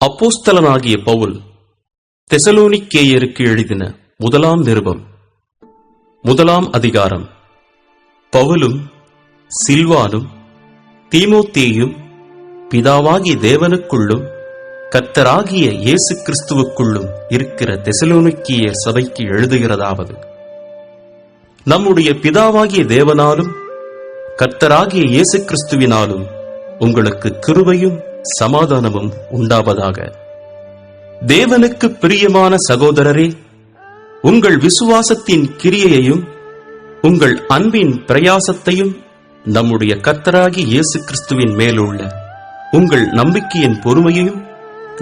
அப்போஸ்தலனாகிய பவுல் தெசலோனிக்கேயருக்கு எழுதின முதலாம் நிருபம் 1 அதிகாரம். பவுலும் சில்வானும் தீமோத்தேயும் பிதாவாகிய தேவனுக்குள்ளும் கர்த்தராகிய இயேசு கிறிஸ்துவுக்குள்ளும் இருக்கிற தெசலோனிக்கேயர் சபைக்கு எழுதுகிறதாவது: நம்முடைய பிதாவாகிய தேவனாலும் கர்த்தராகிய இயேசு கிறிஸ்துவினாலும் உங்களுக்கு கிருபையும் சமாதானமும் உண்டாவதாக. தேவனுக்கு பிரியமான சகோதரரே, உங்கள் விசுவாசத்தின் கிரியையையும் உங்கள் அன்பின் பிரயாசத்தையும் நம்முடைய கர்த்தராகிய இயேசு கிறிஸ்துவின் மேலுள்ள உங்கள் நம்பிக்கையின் பொறுமையையும்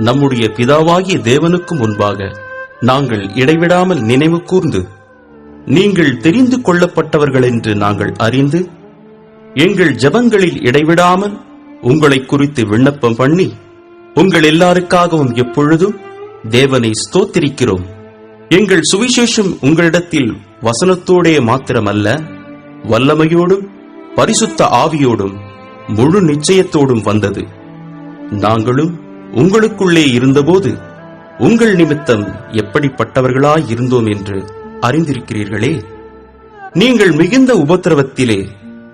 நம்முடைய பிதாவாகிய தேவனுக்கு முன்பாக நாங்கள் இடைவிடாமல் நினைவு கூர்ந்து, நீங்கள் தெரிந்து கொள்ளப்பட்டவர்கள் என்று நாங்கள் அறிந்து, எங்கள் ஜெபங்களில் இடைவிடாமல் உங்களை குறித்து விண்ணப்பம் பண்ணி, உங்கள் எல்லாருக்காகவும் எப்பொழுதும் தேவனை ஸ்தோத்திரிக்கிறோம். எங்கள் சுவிசேஷம் உங்களிடத்தில் வசனத்தோடே மாத்திரமல்ல, வல்லமையோடும் பரிசுத்த ஆவியோடும் முழு நிச்சயத்தோடும் வந்தது. நாங்களும் உங்களுக்குள்ளே இருந்தபோது உங்கள் நிமித்தம் எப்படிப்பட்டவர்களாய் இருந்தோம் என்று அறிந்திருக்கிறீர்களே. நீங்கள் மிகுந்த உபத்திரவத்திலே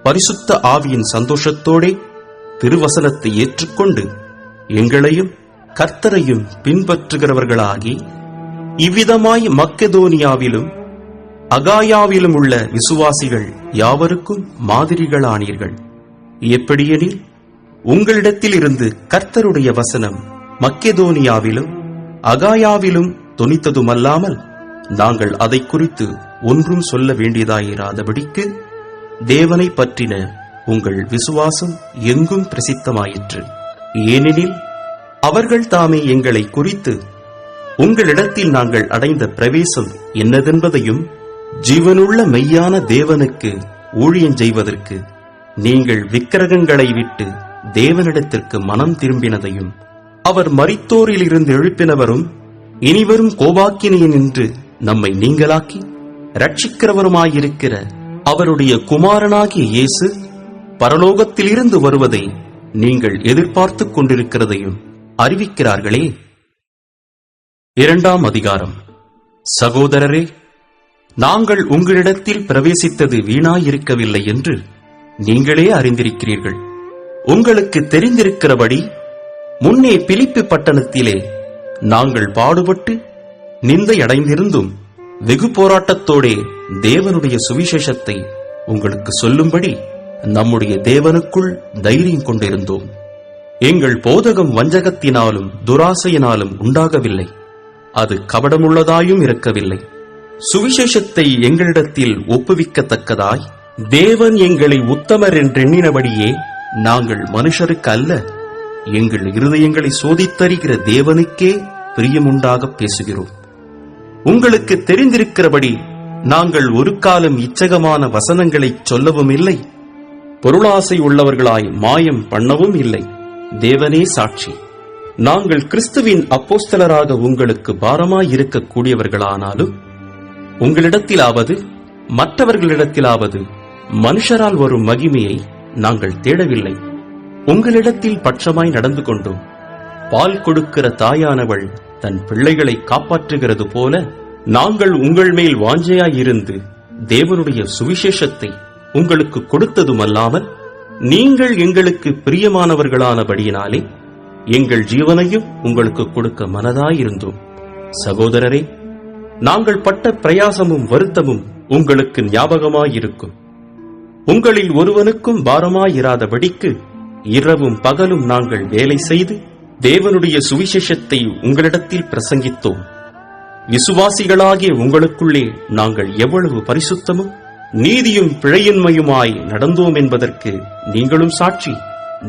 பரிசுத்த ஆவியின் சந்தோஷத்தோடே திருவசனத்தை ஏற்றுக்கொண்டு எங்களையும் கர்த்தரையும் பின்பற்றுகிறவர்களாகி, இவ்விதமாய் மக்கெதோனியாவிலும் அகாயாவிலும் உள்ள விசுவாசிகள் யாவருக்கும் மாதிரிகளானீர்கள். எப்படியெனில், உங்களிடத்தில் இருந்து கர்த்தருடைய வசனம் மக்கெதோனியாவிலும் அகாயாவிலும் தொனித்ததுமல்லாமல், நாங்கள் அதை குறித்து ஒன்றும் சொல்ல வேண்டியதாயிராதபடிக்கு தேவனை பற்றின உங்கள் விசுவாசம் எங்கும் பிரசித்தமாயிற்று. ஏனெனில் அவர்கள் தாமே எங்களை குறித்து உங்களிடத்தில் நாங்கள் அடைந்த பிரவேசம் என்னதென்பதையும், ஜீவனுள்ள மெய்யான தேவனுக்கு ஊழியம் செய்வதற்கு நீங்கள் விக்கிரகங்களை விட்டு தேவனிடத்திற்கு மனம் திரும்பினதையும், அவர் மரித்தோரிலிருந்து எழுப்பினவரும் இனிவரும் கோபாக்கினியினின்று நம்மை நீங்களாக்கி ரட்சிக்கிறவருமாயிருக்கிற அவருடைய குமாரனாகிய இயேசு பரலோகத்திலிருந்து வருவதை நீங்கள் எதிர்பார்த்துக் கொண்டிருக்கிறதையும் அறிவிக்கிறார்களே. 2 அதிகாரம். சகோதரரே, நாங்கள் உங்களிடத்தில் பிரவேசித்தது வீணாயிருக்கவில்லை என்று நீங்களே அறிந்திருக்கிறீர்கள். உங்களுக்கு தெரிந்திருக்கிறபடி முன்னே பிலிப்பி பட்டணத்திலே நாங்கள் பாடுபட்டு நிந்தையடைந்திருந்தும் வெகு போராட்டத்தோடே தேவனுடைய சுவிசேஷத்தை உங்களுக்கு சொல்லும்படி நம்முடைய தேவனுக்குள் தைரியம் கொண்டிருந்தோம். எங்கள் போதகம் வஞ்சகத்தினாலும் துராசையினாலும் உண்டாகவில்லை, அது கபடமுள்ளதாயும் இருக்கவில்லை. சுவிசேஷத்தை எங்களிடத்தில் ஒப்புவிக்கத்தக்கதாய் தேவன் எங்களை உத்தமர் என்றெண்ணினபடியே நாங்கள் மனுஷருக்கு அல்ல, எங்கள் இருதயங்களை சோதித்தறிகிற தேவனுக்கே பிரியமுண்டாக பேசுகிறோம். உங்களுக்கு தெரிந்திருக்கிறபடி நாங்கள் ஒரு காலம் இச்சகமான வசனங்களை சொல்லவும் இல்லை, பொருளாசை உள்ளவர்களாய் மாயம் பண்ணவும் இல்லை. தேவனே சாட்சி, நாங்கள் கிறிஸ்துவின் அப்போஸ்தலராக உங்களுக்கு பாரமாயிருக்கக்கூடியவர்களானாலும் உங்களிடத்திலாவது மற்றவர்களிடத்திலாவது மனுஷரால் வரும் மகிமையை நாங்கள் தேடவில்லை. உங்களிடத்தில் பட்சமாய் நடந்து கொண்டோம். பால் கொடுக்கிற தாயானவள் தன் பிள்ளைகளை காப்பாற்றுகிறது போல நாங்கள் உங்கள் மேல் வாஞ்சையாயிருந்து தேவனுடைய சுவிசேஷத்தை உங்களுக்கு கொடுத்ததுமல்லாமல், நீங்கள் எங்களுக்கு பிரியமானவர்களானபடியினாலே எங்கள் ஜீவனையும் உங்களுக்கு கொடுக்க மனதாயிருந்தோம். சகோதரரே, நாங்கள் பட்ட பிரயாசமும் வருத்தமும் உங்களுக்கு ஞாபகமாயிருக்கும். உங்களில் ஒருவனுக்கும் பாரமாயிராதபடிக்கு இரவும் பகலும் நாங்கள் வேலை செய்து தேவனுடைய சுவிசேஷத்தை உங்களிடத்தில் பிரசங்கித்தோம். விசுவாசிகளாகிய உங்களுக்குள்ளே நாங்கள் எவ்வளவு பரிசுத்தமும் நீதியும் பிழையின்மையுமாய் நடந்தோம் என்பதற்கு நீங்களும் சாட்சி,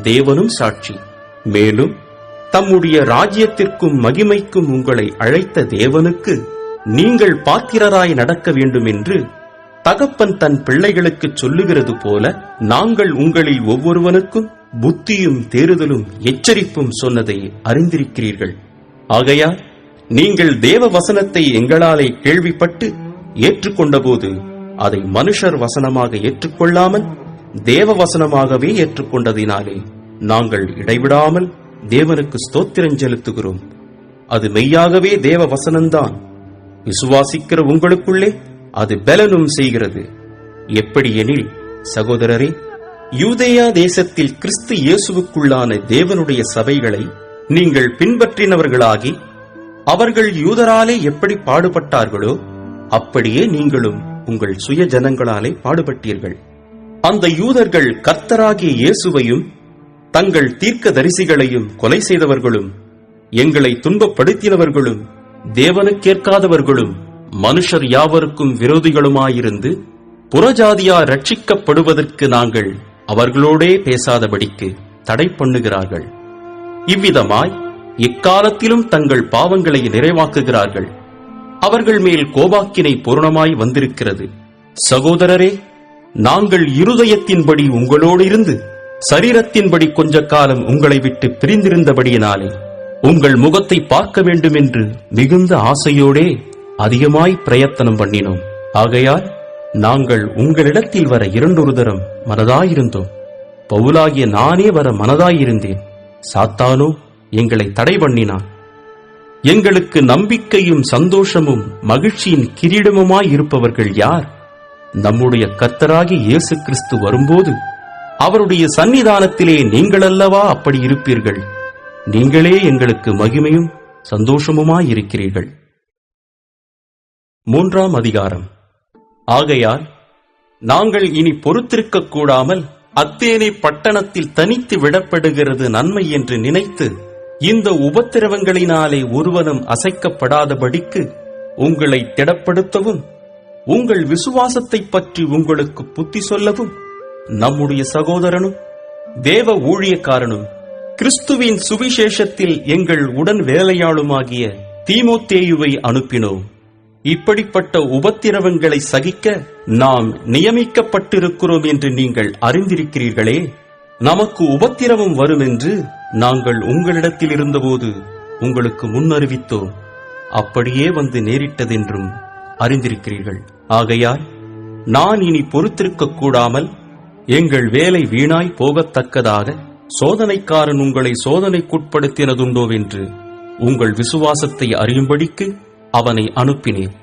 தேவனும் சாட்சி. மேலும் தம்முடைய ராஜ்யத்திற்கும் மகிமைக்கும் உங்களை அழைத்த தேவனுக்கு நீங்கள் பாத்திரராய் நடக்க வேண்டும் என்று தகப்பன் தன் பிள்ளைகளுக்கு சொல்லுகிறது போல, நாங்கள் உங்களில் ஒவ்வொருவனுக்கும் புத்தியும் தேறுதலும் எச்சரிப்பும் சொன்னதை அறிந்திருக்கிறீர்கள். ஆகையால் நீங்கள் தேவ வசனத்தை எங்களாலே கேள்விப்பட்டு ஏற்றுக்கொண்டபோது அதை மனுஷர் வசனமாக ஏற்றுக்கொள்ளாமல் தேவ வசனமாகவே ஏற்றுக்கொண்டதினாலே நாங்கள் இடைவிடாமல் தேவனுக்கு ஸ்தோத்திரம் செலுத்துகிறோம். அது மெய்யாகவே தேவ வசனம்தான். விசுவாசிக்கிற உங்களுக்குள்ளே அது பலனும் செய்கிறது. எப்படியெனில், சகோதரரே, யூதேயா தேசத்தில் கிறிஸ்து இயேசுவுக்குள்ளான தேவனுடைய சபைகளை நீங்கள் பின்பற்றினவர்களாகி, அவர்கள் யூதராலே எப்படி பாடுபட்டார்களோ அப்படியே நீங்களும் உங்கள் சுய ஜனங்களாலே பாடுபட்டீர்கள். அந்த யூதர்கள் கர்த்தராகிய இயேசுவையும் தங்கள் தீர்க்கதரிசிகளையும் கொலை செய்தவர்களும், எங்களை துன்பப்படுத்தினவர்களும், தேவனுக்கேற்காதவர்களும், மனுஷர் யாவருக்கும் விரோதிகளுமாயிருந்து புறஜாதியார் ரட்சிக்கப்படுவதற்கு நாங்கள் அவர்களோடே பேசாதபடிக்கு தடை பண்ணுகிறார்கள். இவ்விதமாய் எக்காலத்திலும் தங்கள் பாவங்களை நிறைவாக்குகிறார்கள். அவர்கள் மேல் கோபாக்கினை பூரணமாய் வந்திருக்கிறது. சகோதரரே, நாங்கள் இருதயத்தின்படி உங்களோடு இருந்து சரீரத்தின்படி கொஞ்ச காலம் உங்களை விட்டு பிரிந்திருந்தபடியினாலே உங்கள் முகத்தை பார்க்க வேண்டும் என்று மிகுந்த ஆசையோடே அதிகமாய் பிரயத்தனம் பண்ணினோம். ஆகையால் நாங்கள் உங்களிடத்தில் வர 2 தரம் மனதாயிருந்தோம். பவுலாகிய நானே வர மனதாயிருந்தேன். சாத்தானோ எங்களை தடை பண்ணினான். எங்களுக்கு நம்பிக்கையும் சந்தோஷமும் மகிழ்ச்சியின் கிரீடமுமாயிருப்பவர்கள் யார்? நம்முடைய கர்த்தராகிய இயேசு கிறிஸ்து வரும்போது அவருடைய சன்னிதானத்திலே நீங்களல்லவா அப்படி இருப்பீர்கள். நீங்களே எங்களுக்கு மகிமையும் சந்தோஷமுமாயிருக்கிறீர்கள். 3ஆம் அதிகாரம். ஆகையால் நாங்கள் இனி பொறுத்திருக்க கூடாமல் அத்தேனே பட்டணத்தில் தனித்து விடப்படுகிறது நன்மை என்று நினைத்து, இந்த உபத்திரவங்களினாலே ஒருவனும் அசைக்கப்படாதபடிக்கு உங்களை திடப்படுத்தவும், உங்கள் விசுவாசத்தைப் பற்றி உங்களுக்கு புத்தி சொல்லவும், நம்முடைய சகோதரனும் தேவ ஊழியக்காரனும் கிறிஸ்துவின் சுவிசேஷத்தில் எங்கள் உடன் வேலையாளுமாகிய தீமோத்தேயுவை அனுப்பினோம். இப்படிப்பட்ட உபத்திரவங்களை சகிக்க நாம் நியமிக்கப்பட்டிருக்கிறோம் என்று நீங்கள் அறிந்திருக்கிறீர்களே. நமக்கு உபத்திரவம் வரும் என்று நாங்கள் உங்களிடத்தில் இருந்தபோது உங்களுக்கு முன்னறிவித்தோம். அப்படியே வந்து நேரிட்டதென்றும் அறிந்திருக்கிறீர்கள். ஆகையால் நான் இனி பொறுத்திருக்க கூடாமல் எங்கள் வேலை வீணாய் போகத்தக்கதாக சோதனைக்காரன் உங்களை சோதனைக்குட்படுத்தினதுண்டோவென்று உங்கள் விசுவாசத்தை அறியும்படிக்கு அவனை அனுப்பினேன்.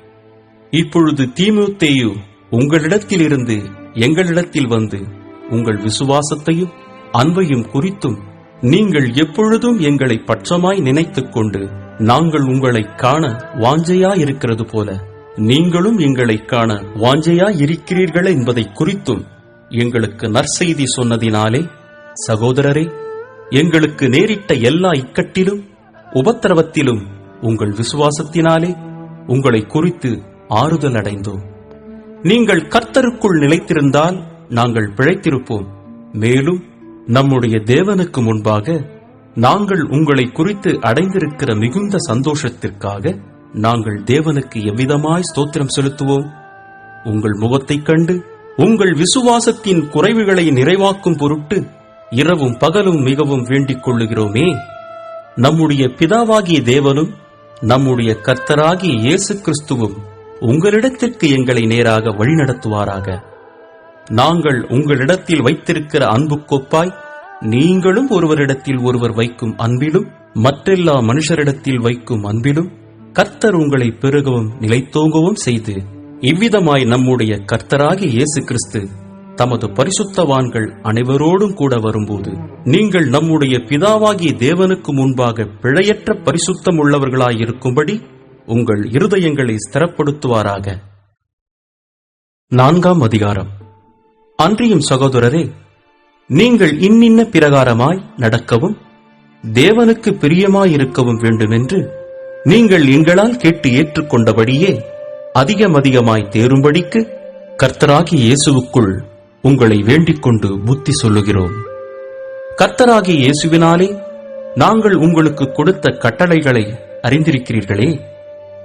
இப்பொழுது தீமோத்தேயு உங்களிடத்திலிருந்து எங்களிடத்தில் வந்து உங்கள் விசுவாசத்தையும் அன்பையும் குறித்தும் நீங்கள் எப்பொழுதும் எங்களை பட்சமாய் நினைத்துக் கொண்டு, நாங்கள் உங்களை காண வாஞ்சையாயிருக்கிறது போல நீங்களும் எங்களை காண வாஞ்சையாயிருக்கிறீர்கள் என்பதை குறித்தும் எங்களுக்கு நற்செய்தி சொன்னதினாலே, சகோதரரே, எங்களுக்கு நேரிட்ட எல்லா இக்கட்டிலும் உபத்திரவத்திலும் உங்கள் விசுவாசத்தினாலே உங்களை குறித்து ஆறுதல் அடைந்தோம். நீங்கள் கர்த்தருக்குள் நிலைத்திருந்தால் நாங்கள் பிழைத்திருப்போம். மேலும் நம்முடைய தேவனுக்கு முன்பாக நாங்கள் உங்களை குறித்து அடைந்திருக்கிற மிகுந்த சந்தோஷத்திற்காக நாங்கள் தேவனுக்கு எவ்விதமாய் ஸ்தோத்திரம் செலுத்துவோம். உங்கள் முகத்தைக் கண்டு உங்கள் விசுவாசத்தின் குறைவுகளை நிறைவாக்கும் பொருட்டு இரவும் பகலும் மிகவும் வேண்டிக் கொள்ளுகிறோமே. நம்முடைய பிதாவாகிய தேவனும் நம்முடைய கர்த்தராகிய இயேசு கிறிஸ்துவும் உங்களிடத்திற்கு எங்களை நேராக வழிநடத்துவாராக. நாங்கள் உங்களிடத்தில் வைத்திருக்கிற அன்புக்கொப்பாய் நீங்களும் ஒருவரிடத்தில் ஒருவர் வைக்கும் அன்பிலும் மற்றெல்லா மனுஷரிடத்தில் வைக்கும் அன்பிலும் கர்த்தர் உங்களை பெருகவும் நிலைத்தோங்கவும் செய்து, இவ்விதமாய் நம்முடைய கர்த்தராகிய இயேசு கிறிஸ்து தமது பரிசுத்தவான்கள் அனைவரோடும் கூட வரும்போது நீங்கள் நம்முடைய பிதாவாகிய தேவனுக்கு முன்பாக பிழையற்ற பரிசுத்தம் உள்ளவர்களாயிருக்கும்படி உங்கள் இருதயங்களை ஸ்திரப்படுத்துவாராக. 4ஆம் அதிகாரம். அன்றியும் சகோதரரே, நீங்கள் இன்னின்ன பிரகாரமாய் நடக்கவும் தேவனுக்கு பிரியமாயிருக்கவும் வேண்டுமென்று நீங்கள் எங்களால் கேட்டு ஏற்றுக்கொண்டபடியே அதிகமாய் தேரும்படிக்கு கர்த்தராகிய இயேசுவுக்குள் உங்களை வேண்டிக் கொண்டு புத்தி சொல்லுகிறோம். கர்த்தராகிய இயேசுவினாலே நாங்கள் உங்களுக்கு கொடுத்த கட்டளைகளை அறிந்திருக்கிறீர்களே.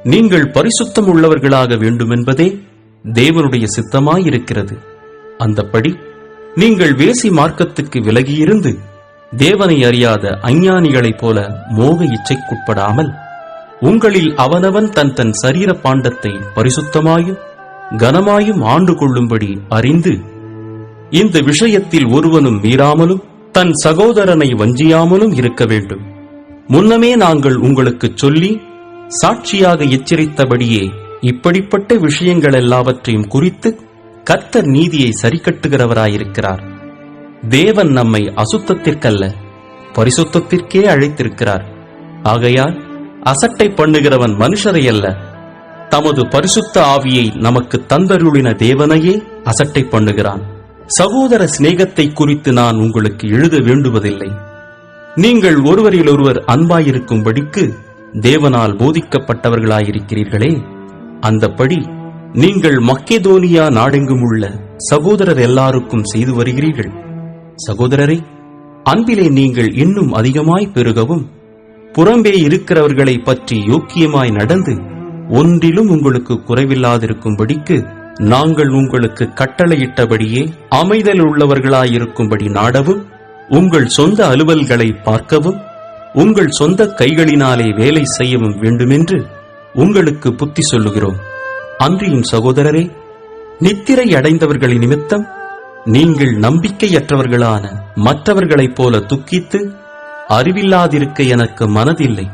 நீங்கள் பரிசுத்தம் உள்ளவர்களாக வேண்டுமென்பதே தேவனுடைய சித்தமாயிருக்கிறது. அந்தப்படி நீங்கள் வேசி மார்க்கத்துக்கு விலகியிருந்து தேவனை அறியாத அஞ்ஞானிகளைப் போல மோக இச்சைக்குட்படாமல் உங்களில் அவனவன் தன் தன் சரீர பாண்டத்தை பரிசுத்தமாயும் கனமாயும் ஆண்டு கொள்ளும்படி அறிந்து, இந்த விஷயத்தில் ஒருவனும் மீறாமலும் தன் சகோதரனை வஞ்சியாமலும் இருக்க வேண்டும். முன்னமே நாங்கள் உங்களுக்குச் சொல்லி சாட்சியாக எச்சரித்தபடியே இப்படிப்பட்ட விஷயங்கள் எல்லாவற்றையும் குறித்து கர்த்தர் நீதியை சரிக்கட்டுகிறவராயிருக்கிறார். தேவன் நம்மை அசுத்தத்திற்கல்ல பரிசுத்தத்திற்கே அழைத்திருக்கிறார். ஆகையால் அசட்டை பண்ணுகிறவன் மனுஷரை அல்ல, தமது பரிசுத்த ஆவியை நமக்கு தந்தருளின தேவனையே அசட்டை பண்ணுகிறான். சகோதர சிநேகத்தை குறித்து நான் உங்களுக்கு எழுத வேண்டுவதில்லை. நீங்கள் ஒருவரிலொருவர் அன்பாயிருக்கும்படிக்கு தேவனால் போதிக்கப்பட்டவர்களாயிருக்கிறீர்களே, அந்தப்படி நீங்கள் மக்கெதோனியா நாடெங்கும் உள்ள சகோதரர் எல்லாருக்கும் செய்து வருகிறீர்கள். சகோதரரே, அன்பிலே நீங்கள் இன்னும் அதிகமாய் பெருகவும் புறம்பே இருக்கிறவர்களை பற்றி யோக்கியமாய் நடந்து ஒன்றிலும் உங்களுக்கு குறைவில்லாதிருக்கும்படிக்கு நாங்கள் உங்களுக்கு கட்டளையிட்டபடியே அமைதல் உள்ளவர்களாயிருக்கும்படி நாடவும், உங்கள் சொந்த அலுவல்களை பார்க்கவும், உங்கள் சொந்த கைகளினாலே வேலை செய்யவும் வேண்டுமென்று உங்களுக்கு புத்தி சொல்லுகிறோம். அன்றியும் சகோதரரே, நித்திரை அடைந்தவர்களின் நிமித்தம் நீங்கள் நம்பிக்கையற்றவர்களான மற்றவர்களைப் போல துக்கித்து அறிவில்லாதிருக்க எனக்கு மனதில்லை.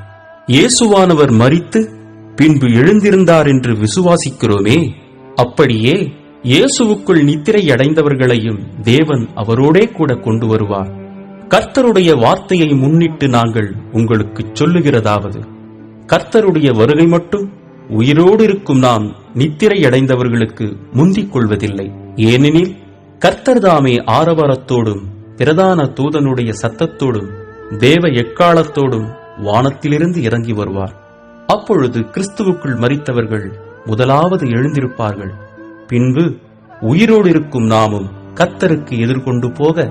இயேசுவானவர் மரித்து பின்பு எழுந்திருந்தார் என்று விசுவாசிக்கிறோமே, அப்படியே இயேசுவுக்குள் நித்திரை அடைந்தவர்களையும் தேவன் அவரோடே கூட கொண்டு வருவார். கர்த்தருடைய வார்த்தையை முன்னிட்டு நாங்கள் உங்களுக்கு சொல்லுகிறதாவது, கர்த்தருடைய வருகை மட்டும் உயிரோடு இருக்கும் நாம் நித்திரை அடைந்தவர்களுக்கு முந்திக் கொள்வதில்லை. ஏனெனில் கர்த்தர் தாமே ஆரவாரத்தோடும் பிரதான தூதனுடைய சத்தத்தோடும் தேவ எக்காலத்தோடும் வானத்திலிருந்து இறங்கி வருவார். அப்பொழுது கிறிஸ்துவுக்குள் மரித்தவர்கள் முதலாவது எழுந்திருப்பார்கள். பின்பு உயிரோடு இருக்கும் நாமும் கர்த்தருக்கு எதிர்கொண்டு போக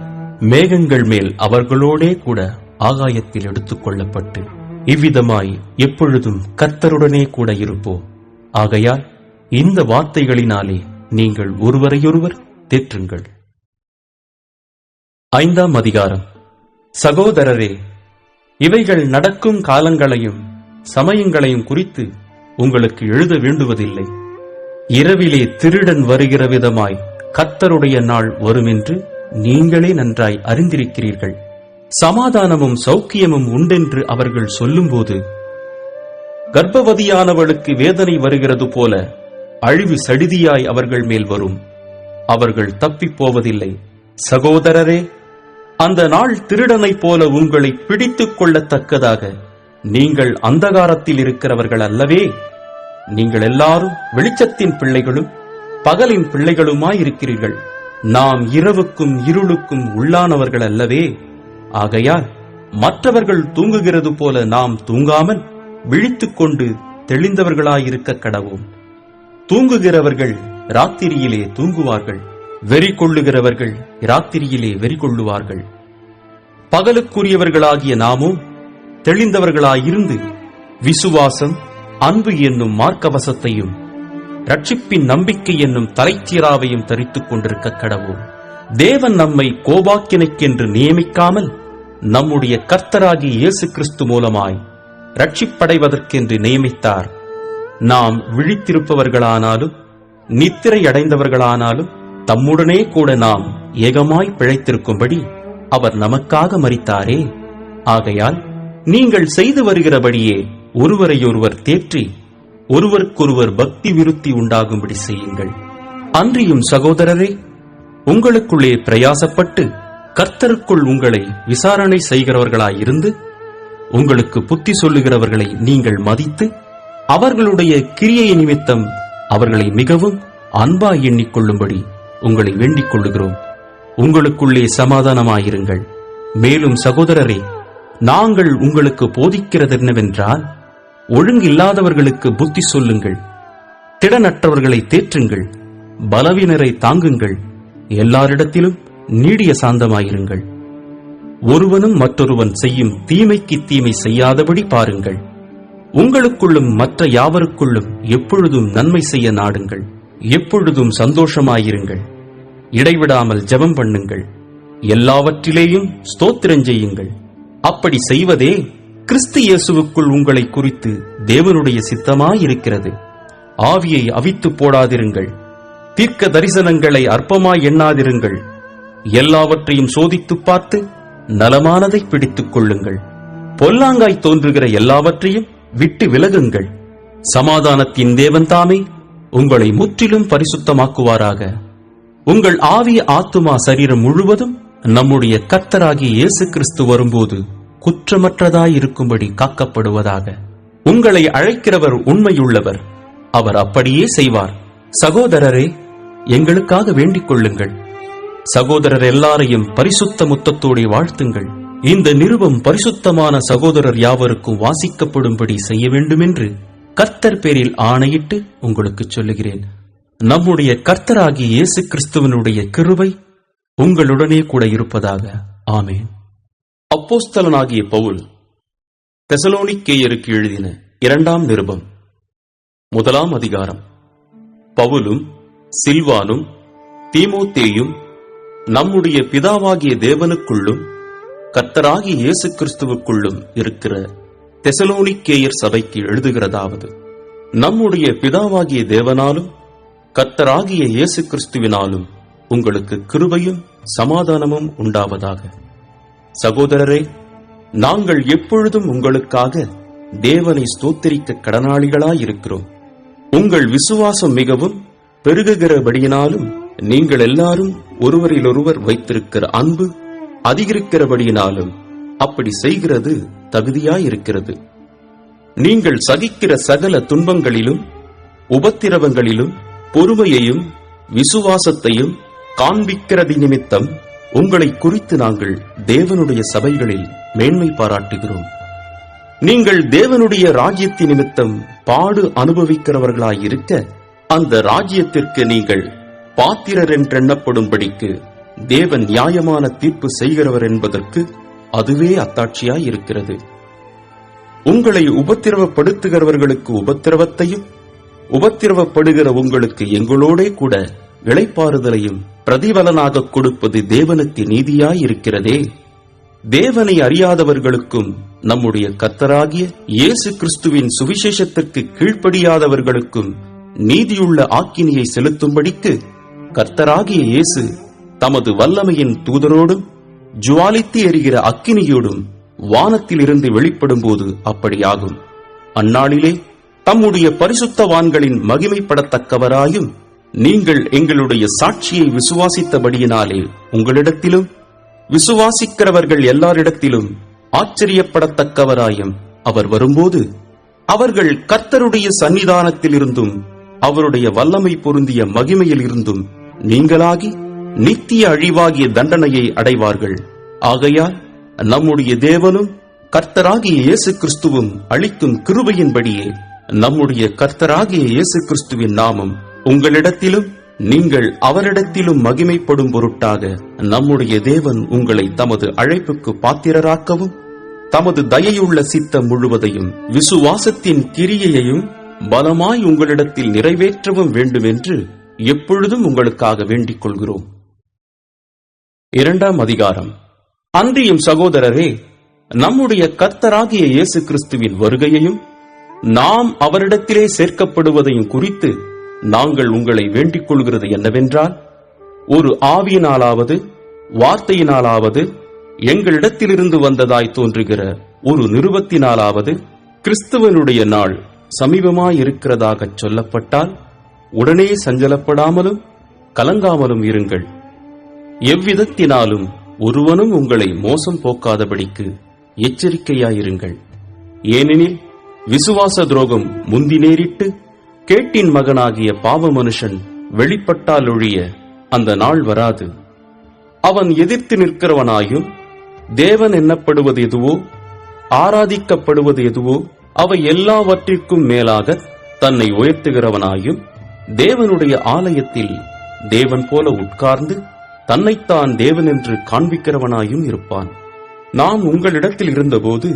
மேகங்கள் மேல் அவர்களோடே கூட ஆகாயத்தில் எடுத்துக் கொள்ளப்பட்டு இவ்விதமாய் எப்பொழுதும் கர்த்தருடனே கூட இருப்போம். ஆகையால் இந்த வார்த்தைகளினாலே நீங்கள் ஒருவரையொருவர் தேற்றுங்கள். 5ஆம் அதிகாரம். சகோதரரே, இவைகள் நடக்கும் காலங்களையும் சமயங்களையும் குறித்து உங்களுக்கு எழுத வேண்டுவதில்லை. இரவிலே திருடன் வருகிற விதமாய் கர்த்தருடைய நாள் வருமென்று நீங்களே நன்றாய் அறிந்திருக்கிறீர்கள். சமாதானமும் சௌக்கியமும் உண்டென்று அவர்கள் சொல்லும்போது கர்ப்பவதியானவளுக்கு வேதனை வருகிறது போல அழிவு சடிதியாய் அவர்கள் மேல் வரும். அவர்கள் தப்பிப் போவதில்லை. சகோதரரே, அந்த நாள் திருடனைப் போல உங்களை பிடித்துக் கொள்ளத்தக்கதாக நீங்கள் அந்தகாரத்தில் இருக்கிறவர்கள் அல்லவே. நீங்கள் எல்லாரும் வெளிச்சத்தின் பிள்ளைகளும் பகலின் பிள்ளைகளுமாயிருக்கிறீர்கள். நாம் இரவுக்கும் இருளுக்கும் உள்ளானவர்கள் அல்லவே. ஆகையால் மற்றவர்கள் தூங்குகிறது போல நாம் தூங்காமல் விழித்துக் கொண்டு தெளிந்தவர்களாயிருக்க கடவோம். தூங்குகிறவர்கள் ராத்திரியிலே தூங்குவார்கள், வெறி கொள்ளுகிறவர்கள் ராத்திரியிலே வெறி கொள்ளுவார்கள். பகலுக்குரியவர்களாகிய நாமோ தெளிந்தவர்களாயிருந்து விசுவாசம், அன்பு என்னும் மார்க்கவசத்தையும் ரட்சிப்பின் நம்பிக்கை என்னும் தலைச்சீராவையும் தரித்துக் கொண்டிருக்க கடவோம். தேவன் நம்மை கோபாக்கினைக்கென்று நியமிக்காமல் நம்முடைய கர்த்தராகிய இயேசு கிறிஸ்து மூலமாய் ரட்சிப்படைவதற்கென்று நியமித்தார். நாம் விழித்திருப்பவர்களானாலும் நித்திரை அடைந்தவர்களானாலும் தம்முடனே கூட நாம் ஏகமாய் பிழைத்திருக்கும்படி அவர் நமக்காக மரித்தாரே. ஆகையால் நீங்கள் செய்து வருகிறபடியே ஒருவரையொருவர் தேற்றி ஒருவருக்கொருவர் பக்தி விருத்தி உண்டாகும்படி செய்யுங்கள். அன்றியும் சகோதரரே, உங்களுக்குள்ளே பிரயாசப்பட்டு கர்த்தருக்குள் உங்களை விசாரணை செய்கிறவர்களாயிருந்து உங்களுக்கு புத்தி சொல்லுகிறவர்களை நீங்கள் மதித்து அவர்களுடைய கிரியை நிமித்தம் அவர்களை மிகவும் அன்பாய் எண்ணிக்கொள்ளும்படி உங்களை வேண்டிக் கொள்ளுகிறோம். உங்களுக்குள்ளே சமாதானமாயிருங்கள். மேலும் சகோதரரே, நாங்கள் உங்களுக்கு போதிக்கிறது என்னவென்றால், ஒழுங்கில்லாதவர்களுக்கு புத்தி சொல்லுங்கள், திடனற்றவர்களை தேற்றுங்கள், பலவீனரை தாங்குங்கள், எல்லாரிடத்திலும் நீடிய சாந்தமாயிருங்கள். ஒருவனும் மற்றொருவன் செய்யும் தீமைக்கு தீமை செய்யாதபடி பாருங்கள். உங்களுக்குள்ளும் மற்ற யாவருக்குள்ளும் எப்பொழுதும் நன்மை செய்ய நாடுங்கள். எப்பொழுதும் சந்தோஷமாயிருங்கள். இடைவிடாமல் ஜெபம் பண்ணுங்கள். எல்லாவற்றிலேயும் ஸ்தோத்திரம் செய்யுங்கள். அப்படி செய்வதே கிறிஸ்து இயேசுவுக்குள் உங்களை குறித்து தேவனுடைய சித்தமாயிருக்கிறது. ஆவியை அவித்து போடாதிருங்கள். தீர்க்க தரிசனங்களை அற்பமாய் எண்ணாதிருங்கள். எல்லாவற்றையும் சோதித்துப் பார்த்து நலமானதை பிடித்துக் கொள்ளுங்கள். பொல்லாங்காய் தோன்றுகிற எல்லாவற்றையும் விட்டு விலகுங்கள். சமாதானத்தின் தேவன் தாமே உங்களை முற்றிலும் பரிசுத்தமாக்குவாராக. உங்கள் ஆவி, ஆத்துமா, சரீரம் முழுவதும் நம்முடைய கர்த்தராகிய இயேசு கிறிஸ்து வரும்போது குற்றமற்றதாயிருக்கும்படி காக்கப்படுவதாக. உங்களை அழைக்கிறவர் உண்மையுள்ளவர், அவர் அப்படியே செய்வார். சகோதரரே, எங்களுக்காக வேண்டிக் கொள்ளுங்கள். சகோதரர் எல்லாரையும் பரிசுத்த முத்தத்தோடு வாழ்த்துங்கள். இந்த நிருபம் பரிசுத்தமான சகோதரர் யாவருக்கும் வாசிக்கப்படும்படி செய்ய வேண்டுமென்று கர்த்தர் பேரில் ஆணையிட்டு உங்களுக்கு சொல்லுகிறேன். நம்முடைய கர்த்தராகிய இயேசு கிறிஸ்துவனுடைய கிருபை உங்களுடனே கூட இருப்பதாக. ஆமென். அப்போஸ்தலனாகிய பவுல் தெசலோனிக்கேயருக்கு எழுதின 2ஆம் நிருபம் 1ஆம் அதிகாரம். பவுலும் சில்வானும் தீமோத்தேயும் நம்முடைய பிதாவாகிய தேவனுக்குள்ளும் கர்த்தராகிய இயேசு கிறிஸ்துவுக்குள்ளும் இருக்கிற தெசலோனிக்கேயர் சபைக்கு எழுதுகிறதாவது: நம்முடைய பிதாவாகிய தேவனாலும் கர்த்தராகிய இயேசு கிறிஸ்துவினாலும் உங்களுக்கு கிருபையும் சமாதானமும் உண்டாவதாக. சகோதரரே, நாங்கள் எப்பொழுதும் உங்களுக்காக தேவனை ஸ்தோத்திரிக்க கடனாளிகளாயிருக்கிறோம். உங்கள் விசுவாசம் மிகவும் பெருகுகிறபடியினாலும் நீங்கள் எல்லாரும் ஒருவரிலொருவர் வைத்திருக்கிற அன்பு அதிகரிக்கிறபடியினாலும் அப்படி செய்கிறது தகுதியாயிருக்கிறது. நீங்கள் சகிக்கிற சகல துன்பங்களிலும் உபத்திரவங்களிலும் பொறுமையையும் விசுவாசத்தையும் காண்பிக்கிறது நிமித்தம் உங்களை குறித்து நாங்கள் தேவனுடைய சபைகளில் மேன்மை பாராட்டுகிறோம். நீங்கள் தேவனுடைய ராஜ்யத்தின் நிமித்தம் பாடு அனுபவிக்கிறவர்களாயிருக்க அந்த ராஜ்யத்திற்கு நீங்கள் பாத்திரர் என்றெண்ணப்படும்படிக்கு தேவன் நியாயமான தீர்ப்பு செய்கிறவர் என்பதற்கு அதுவே அத்தாட்சியாயிருக்கிறது. உங்களை உபத்திரவப்படுத்துகிறவர்களுக்கு உபத்திரவத்தையும் உபத்திரவப்படுகிற உங்களுக்கு எங்களோடே கூட இளைப்பாறுதலையும் பிரதிபலனாக கொடுப்பது தேவனுக்கு நீதியாயிருக்கிறதே. தேவனை அறியாதவர்களுக்கும் நம்முடைய கர்த்தராகிய இயேசு கிறிஸ்துவின் சுவிசேஷத்திற்கு கீழ்ப்படியாதவர்களுக்கும் நீதியுள்ள ஆக்கினியை செலுத்தும்படிக்கு கர்த்தராகிய இயேசு தமது வல்லமையின் தூதரோடும் ஜுவாலித்து எரிகிற அக்கினியோடும் வானத்திலிருந்து வெளிப்படும் போது அப்படியாகும். அந்நாளிலே தம்முடைய பரிசுத்தவான்களின் மகிமைப்படத்தக்கவராயும் நீங்கள் எங்களுடைய சாட்சியை விசுவாசித்தபடியினாலே உங்களிடத்திலும் விசுவாசிக்கிறவர்கள் எல்லாரிடத்திலும் ஆச்சரியப்படத்தக்கவராயும் அவர் வரும்போது அவர்கள் கர்த்தருடைய சன்னிதானத்திலிருந்தும் அவருடைய வல்லமை பொருந்திய மகிமையில் இருந்தும் நீங்களாகி நித்திய அழிவாகிய தண்டனையை அடைவார்கள். ஆகையால் நம்முடைய தேவனும் கர்த்தராகிய இயேசு கிறிஸ்துவும் அளிக்கும் கிருபையின்படியே நம்முடைய கர்த்தராகிய இயேசு கிறிஸ்துவின் நாமம் உங்களிடத்திலும் நீங்கள் அவரிடத்திலும் மகிமைப்படும் பொருட்டாக நம்முடைய தேவன் உங்களை தமது அழைப்புக்கு பாத்திரராக்கவும் தமது தயையுள்ள சித்தம் முழுவதையும் விசுவாசத்தின் கிரியையையும் பலமாய் உங்களிடத்தில் நிறைவேற்றவும் வேண்டுமென்று எப்பொழுதும் உங்களுக்காக வேண்டிக் கொள்கிறோம். 2ஆம் அதிகாரம். அன்றியும் சகோதரரே, நம்முடைய கர்த்தராகிய இயேசு கிறிஸ்துவின் வருகையையும் நாம் அவரிடத்திலே சேர்க்கப்படுவதையும் குறித்து நாங்கள் உங்களை வேண்டிக் கொள்கிறது என்னவென்றால், ஒரு ஆவியினாலாவது வார்த்தையினாலாவது எங்களிடத்திலிருந்து வந்ததாய் தோன்றுகிற ஒரு நிருபத்தினாலாவது கிறிஸ்துவனுடைய நாள் சமீபமாயிருக்கிறதாக சொல்லப்பட்டால் உடனே சஞ்சலப்படாமலும் கலங்காமலும் இருங்கள். எவ்விதத்தினாலும் ஒருவனும் உங்களை மோசம் போக்காதபடிக்கு எச்சரிக்கையாயிருங்கள். ஏனெனில் விசுவாச துரோகம் முந்தி நேரிட்டு கேட்டின் மகனாகிய பாவ மனுஷன் வெளிப்பட்டால் ஒழிய அந்த நாள் வராது. அவன் எதிர்த்து நிற்கிறவனாயும் தேவன் எண்ணப்படுவது எதுவோ ஆராதிக்கப்படுவது எதுவோ அவை எல்லாவற்றிற்கும் மேலாக தன்னை உயர்த்துகிறவனாயும் தேவனுடைய ஆலயத்தில் தேவன் போல உட்கார்ந்து தன்னைத்தான் தேவன் என்று காண்பிக்கிறவனாயும் இருப்பான். நான் உங்களிடத்தில் இருந்தபோது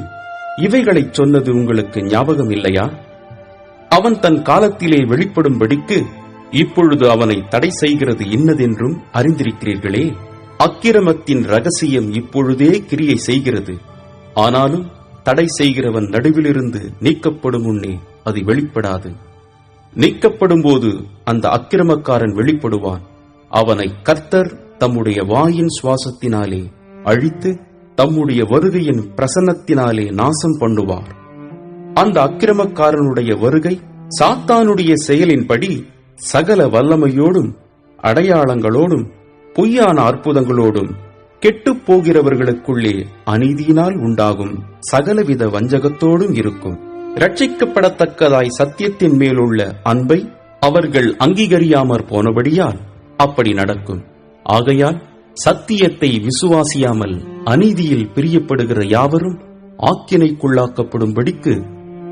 இவைகளைச் சொன்னது உங்களுக்கு ஞாபகம் இல்லையா? அவன் தன் காலத்திலே வெளிப்படும்படிக்கு இப்பொழுது அவனை தடை செய்கிறது இன்னதென்றும் அறிந்திருக்கிறீர்களே. அக்கிரமத்தின் ரகசியம் இப்பொழுதே கிரியை செய்கிறது. ஆனாலும் தடை செய்கிறவன் நடுவிலிருந்து நீக்கப்படும் முன்னே அது வெளிப்படாது. நீக்கப்படும் போது அந்த அக்கிரமக்காரன் வெளிப்படுவான். அவனை கர்த்தர் தம்முடைய வாயின் சுவாசத்தினாலே அழித்து தம்முடைய வருகையின் பிரசன்னத்தினாலே நாசம் பண்ணுவார். அந்த அக்கிரமக்காரனுடைய வருகை சாத்தானுடைய செயலின்படி சகல வல்லமையோடும் அடையாளங்களோடும் பொய்யான அற்புதங்களோடும் கெட்டுப் போகிறவர்களுக்குள்ளே அநீதியினால் உண்டாகும் சகலவித வஞ்சகத்தோடும் இருக்கும். இரட்சிக்கப்படத்தக்கதாய் சத்தியத்தின் மேலுள்ள அன்பை அவர்கள் அங்கீகரியாமற் போனபடியால் அப்படி நடக்கும். ஆகையால் சத்தியத்தை விசுவாசியாமல் அநீதியில் பிரியப்படுகிற யாவரும் ஆக்கினைக்குள்ளாக்கப்படும்படிக்கு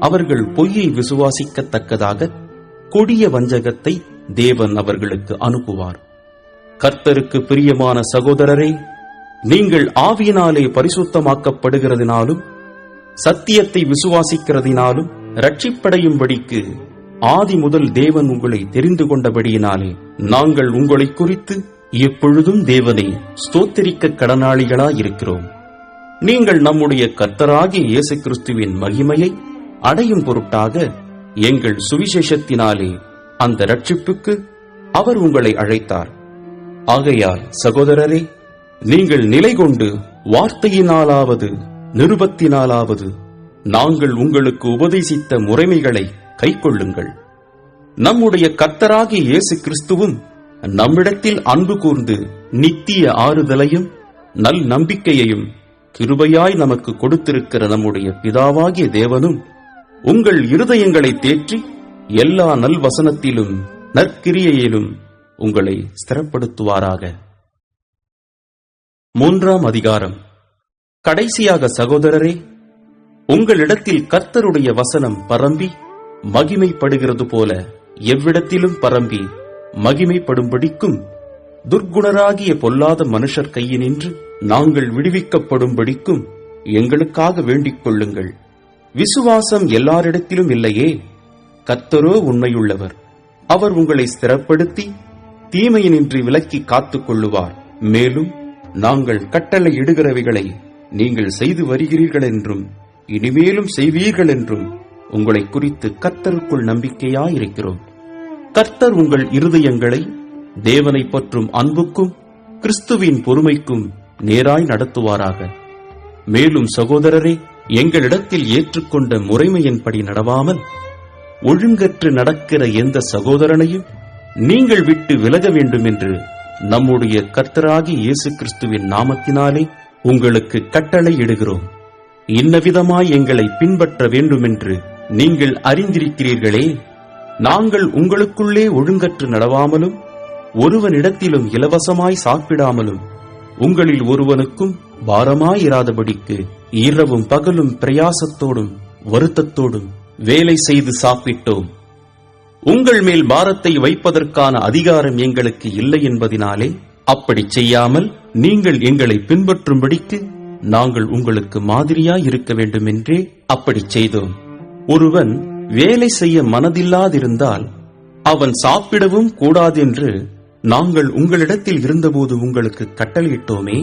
அவர்கள் பொய்யை விசுவாசிக்கத்தக்கதாக கொடிய வஞ்சகத்தை தேவன் அவர்களுக்கு அனுப்புவார். கர்த்தருக்கு பிரியமான சகோதரரே, நீங்கள் ஆவியினாலே பரிசுத்தமாக்கப்படுகிறதினாலும் சத்தியத்தை விசுவாசிக்கிறதினாலும் இரட்சிப்படையும்படிக்கு ஆதி முதல் தேவன் உங்களை தெரிந்து கொண்டபடியினாலே நாங்கள் உங்களை குறித்து எப்பொழுதும் தேவனை ஸ்தோத்திரிக்க கடனாளிகளாயிருக்கிறோம். நீங்கள் நம்முடைய கர்த்தராகிய இயேசு கிறிஸ்துவின் மகிமையை அடையும் பொருட்டாக எங்கள் சுவிசேஷத்தினாலே அந்த இரட்சிப்புக்கு அவர் உங்களை அழைத்தார். ஆகையால் சகோதரரே, நீங்கள் நிலை கொண்டு வார்த்தையினாலாவது நிருபத்தினாலாவது நாங்கள் உங்களுக்கு உபதேசித்த முறைமைகளை கைக்கொள்ளுங்கள். நம்முடைய கர்த்தராகிய இயேசு கிறிஸ்துவும் நம்மிடத்தில் அன்பு கூர்ந்து நித்திய ஆறுதலையும் நல் நம்பிக்கையையும் கிருபையாய் நமக்கு கொடுத்திருக்கிற நம்முடைய பிதாவாகிய தேவனும் உங்கள் இருதயங்களை தேற்றி எல்லா நல்வசனத்திலும் நற்கிரியையிலும் உங்களை ஸ்திரப்படுத்துவாராக. 3ஆம் அதிகாரம். கடைசியாக சகோதரரே, உங்களிடத்தில் கர்த்தருடைய வசனம் பரம்பி மகிமைப்படுகிறது போல எவ்விடத்திலும் பரம்பி மகிமைப்படும்படிக்கும் துர்க்குணராகிய பொல்லாத மனுஷர் கையினின்று நாங்கள் விடுவிக்கப்படும்படிக்கும் எங்களுக்காக வேண்டிக் கொள்ளுங்கள். விசுவாசம் எல்லாரிடத்திலும் இல்லையே, கர்த்தரோ உண்மையுள்ளவர். அவர் உங்களை ஸ்திரப்படுத்தி தீமையினின்று விலக்கி காத்துக் கொள்ளுவார். மேலும் நாங்கள் கட்டளை இடுகிறவைகளை நீங்கள் செய்து வருகிறீர்கள் என்றும் இனிமேலும் செய்வீர்கள் என்றும் உங்களை குறித்து கர்த்தருக்குள் நம்பிக்கையாயிருக்கிறோம். கர்த்தர் உங்கள் இருதயங்களை தேவனை பற்றும் அன்புக்கும் கிறிஸ்துவின் பொறுமைக்கும் நேராய் நடத்துவாராக. மேலும் சகோதரரே, எங்களிடத்தில் ஏற்றுக்கொண்ட முறைமையின்படி நடவாமல் ஒழுங்கற்று நடக்கிற எந்த சகோதரனையும் நீங்கள் விட்டு விலக வேண்டும் என்று நம்முடைய கர்த்தராகிய இயேசு கிறிஸ்துவின் நாமத்தினாலே உங்களுக்கு கட்டளை இடுகிறோம். இன்னவிதமாய் எங்களை பின்பற்ற வேண்டுமென்று நீங்கள் அறிந்திருக்கிறீர்களே. நாங்கள் உங்களுக்குள்ளே ஒழுங்கற்று நடவாமலும் ஒருவனிடத்திலும் இலவசமாய் சாப்பிடாமலும் உங்களில் ஒருவனுக்கும் பாரமாயிராதபடிக்கு இரவும் பகலும் பிரயாசத்தோடும் வருத்தத்தோடும் வேலை செய்து சாப்பிட்டோம். உங்கள் மேல் பாரத்தை வைப்பதற்கான அதிகாரம் எங்களுக்கு இல்லை என்பதினாலே அப்படி செய்யாமல் நீங்கள் எங்களை பின்பற்றும்படிக்கு நாங்கள் உங்களுக்கு மாதிரியாய் இருக்க வேண்டுமென்றே அப்படி செய்தோம். ஒருவன் வேலை செய்ய மனதில்லாதிருந்தால் அவன் சாப்பிடவும் கூடாதென்று நாங்கள் உங்களிடத்தில் இருந்தபோது உங்களுக்கு கட்டளையிட்டோமே.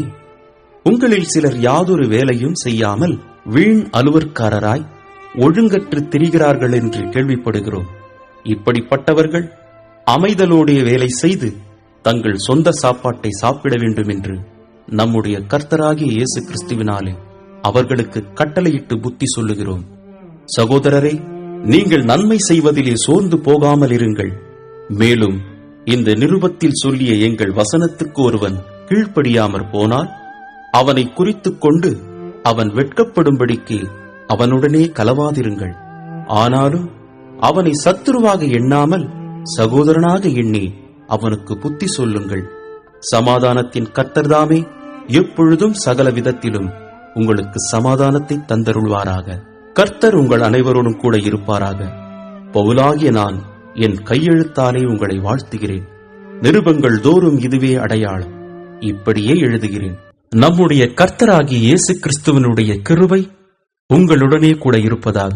உங்களில் சிலர் யாதொரு வேலையும் செய்யாமல் வீண் அலுவற்காரராய் ஒழுங்கற்று திரிகிறார்கள் என்று கேள்விப்படுகிறோம். இப்படிப்பட்டவர்கள் அமைதலோடே வேலை செய்து தங்கள் சொந்த சாப்பாட்டை சாப்பிட வேண்டும் என்று நம்முடைய கர்த்தராகிய இயேசு கிறிஸ்துவினாலே அவர்களுக்கு கட்டளையிட்டு புத்தி சொல்லுகிறோம். சகோதரரே, நீங்கள் நன்மை செய்வதிலே சோர்ந்து போகாமல் இருங்கள். மேலும் இந்த நிருபத்தில் சொல்லிய எங்கள் வசனத்துக்கு ஒருவன் கீழ்ப்படியாமற் போனால் அவனை குறித்துக் கொண்டு அவன் வெட்கப்படும்படிக்கு அவனுடனே கலவாதிருங்கள். ஆனாலும் அவனை சத்துருவாக எண்ணாமல் சகோதரனாக எண்ணி அவனுக்கு புத்தி சொல்லுங்கள். சமாதானத்தின் கர்த்தர்தாமே எப்பொழுதும் சகல விதத்திலும் உங்களுக்கு சமாதானத்தை தந்தருள்வாராக. கர்த்தர் உங்கள் அனைவரோடும் கூட இருப்பாராக. பவுலாகிய நான் என் கையெழுத்தாலே உங்களை வாழ்த்துகிறேன். நிருபங்கள் தோறும் இதுவே அடையாளம். இப்படியே எழுதுகிறேன். நம்முடைய கர்த்தராகிய இயேசு கிறிஸ்துவனுடைய கிருபை உங்களுடனே கூட இருப்பதாக.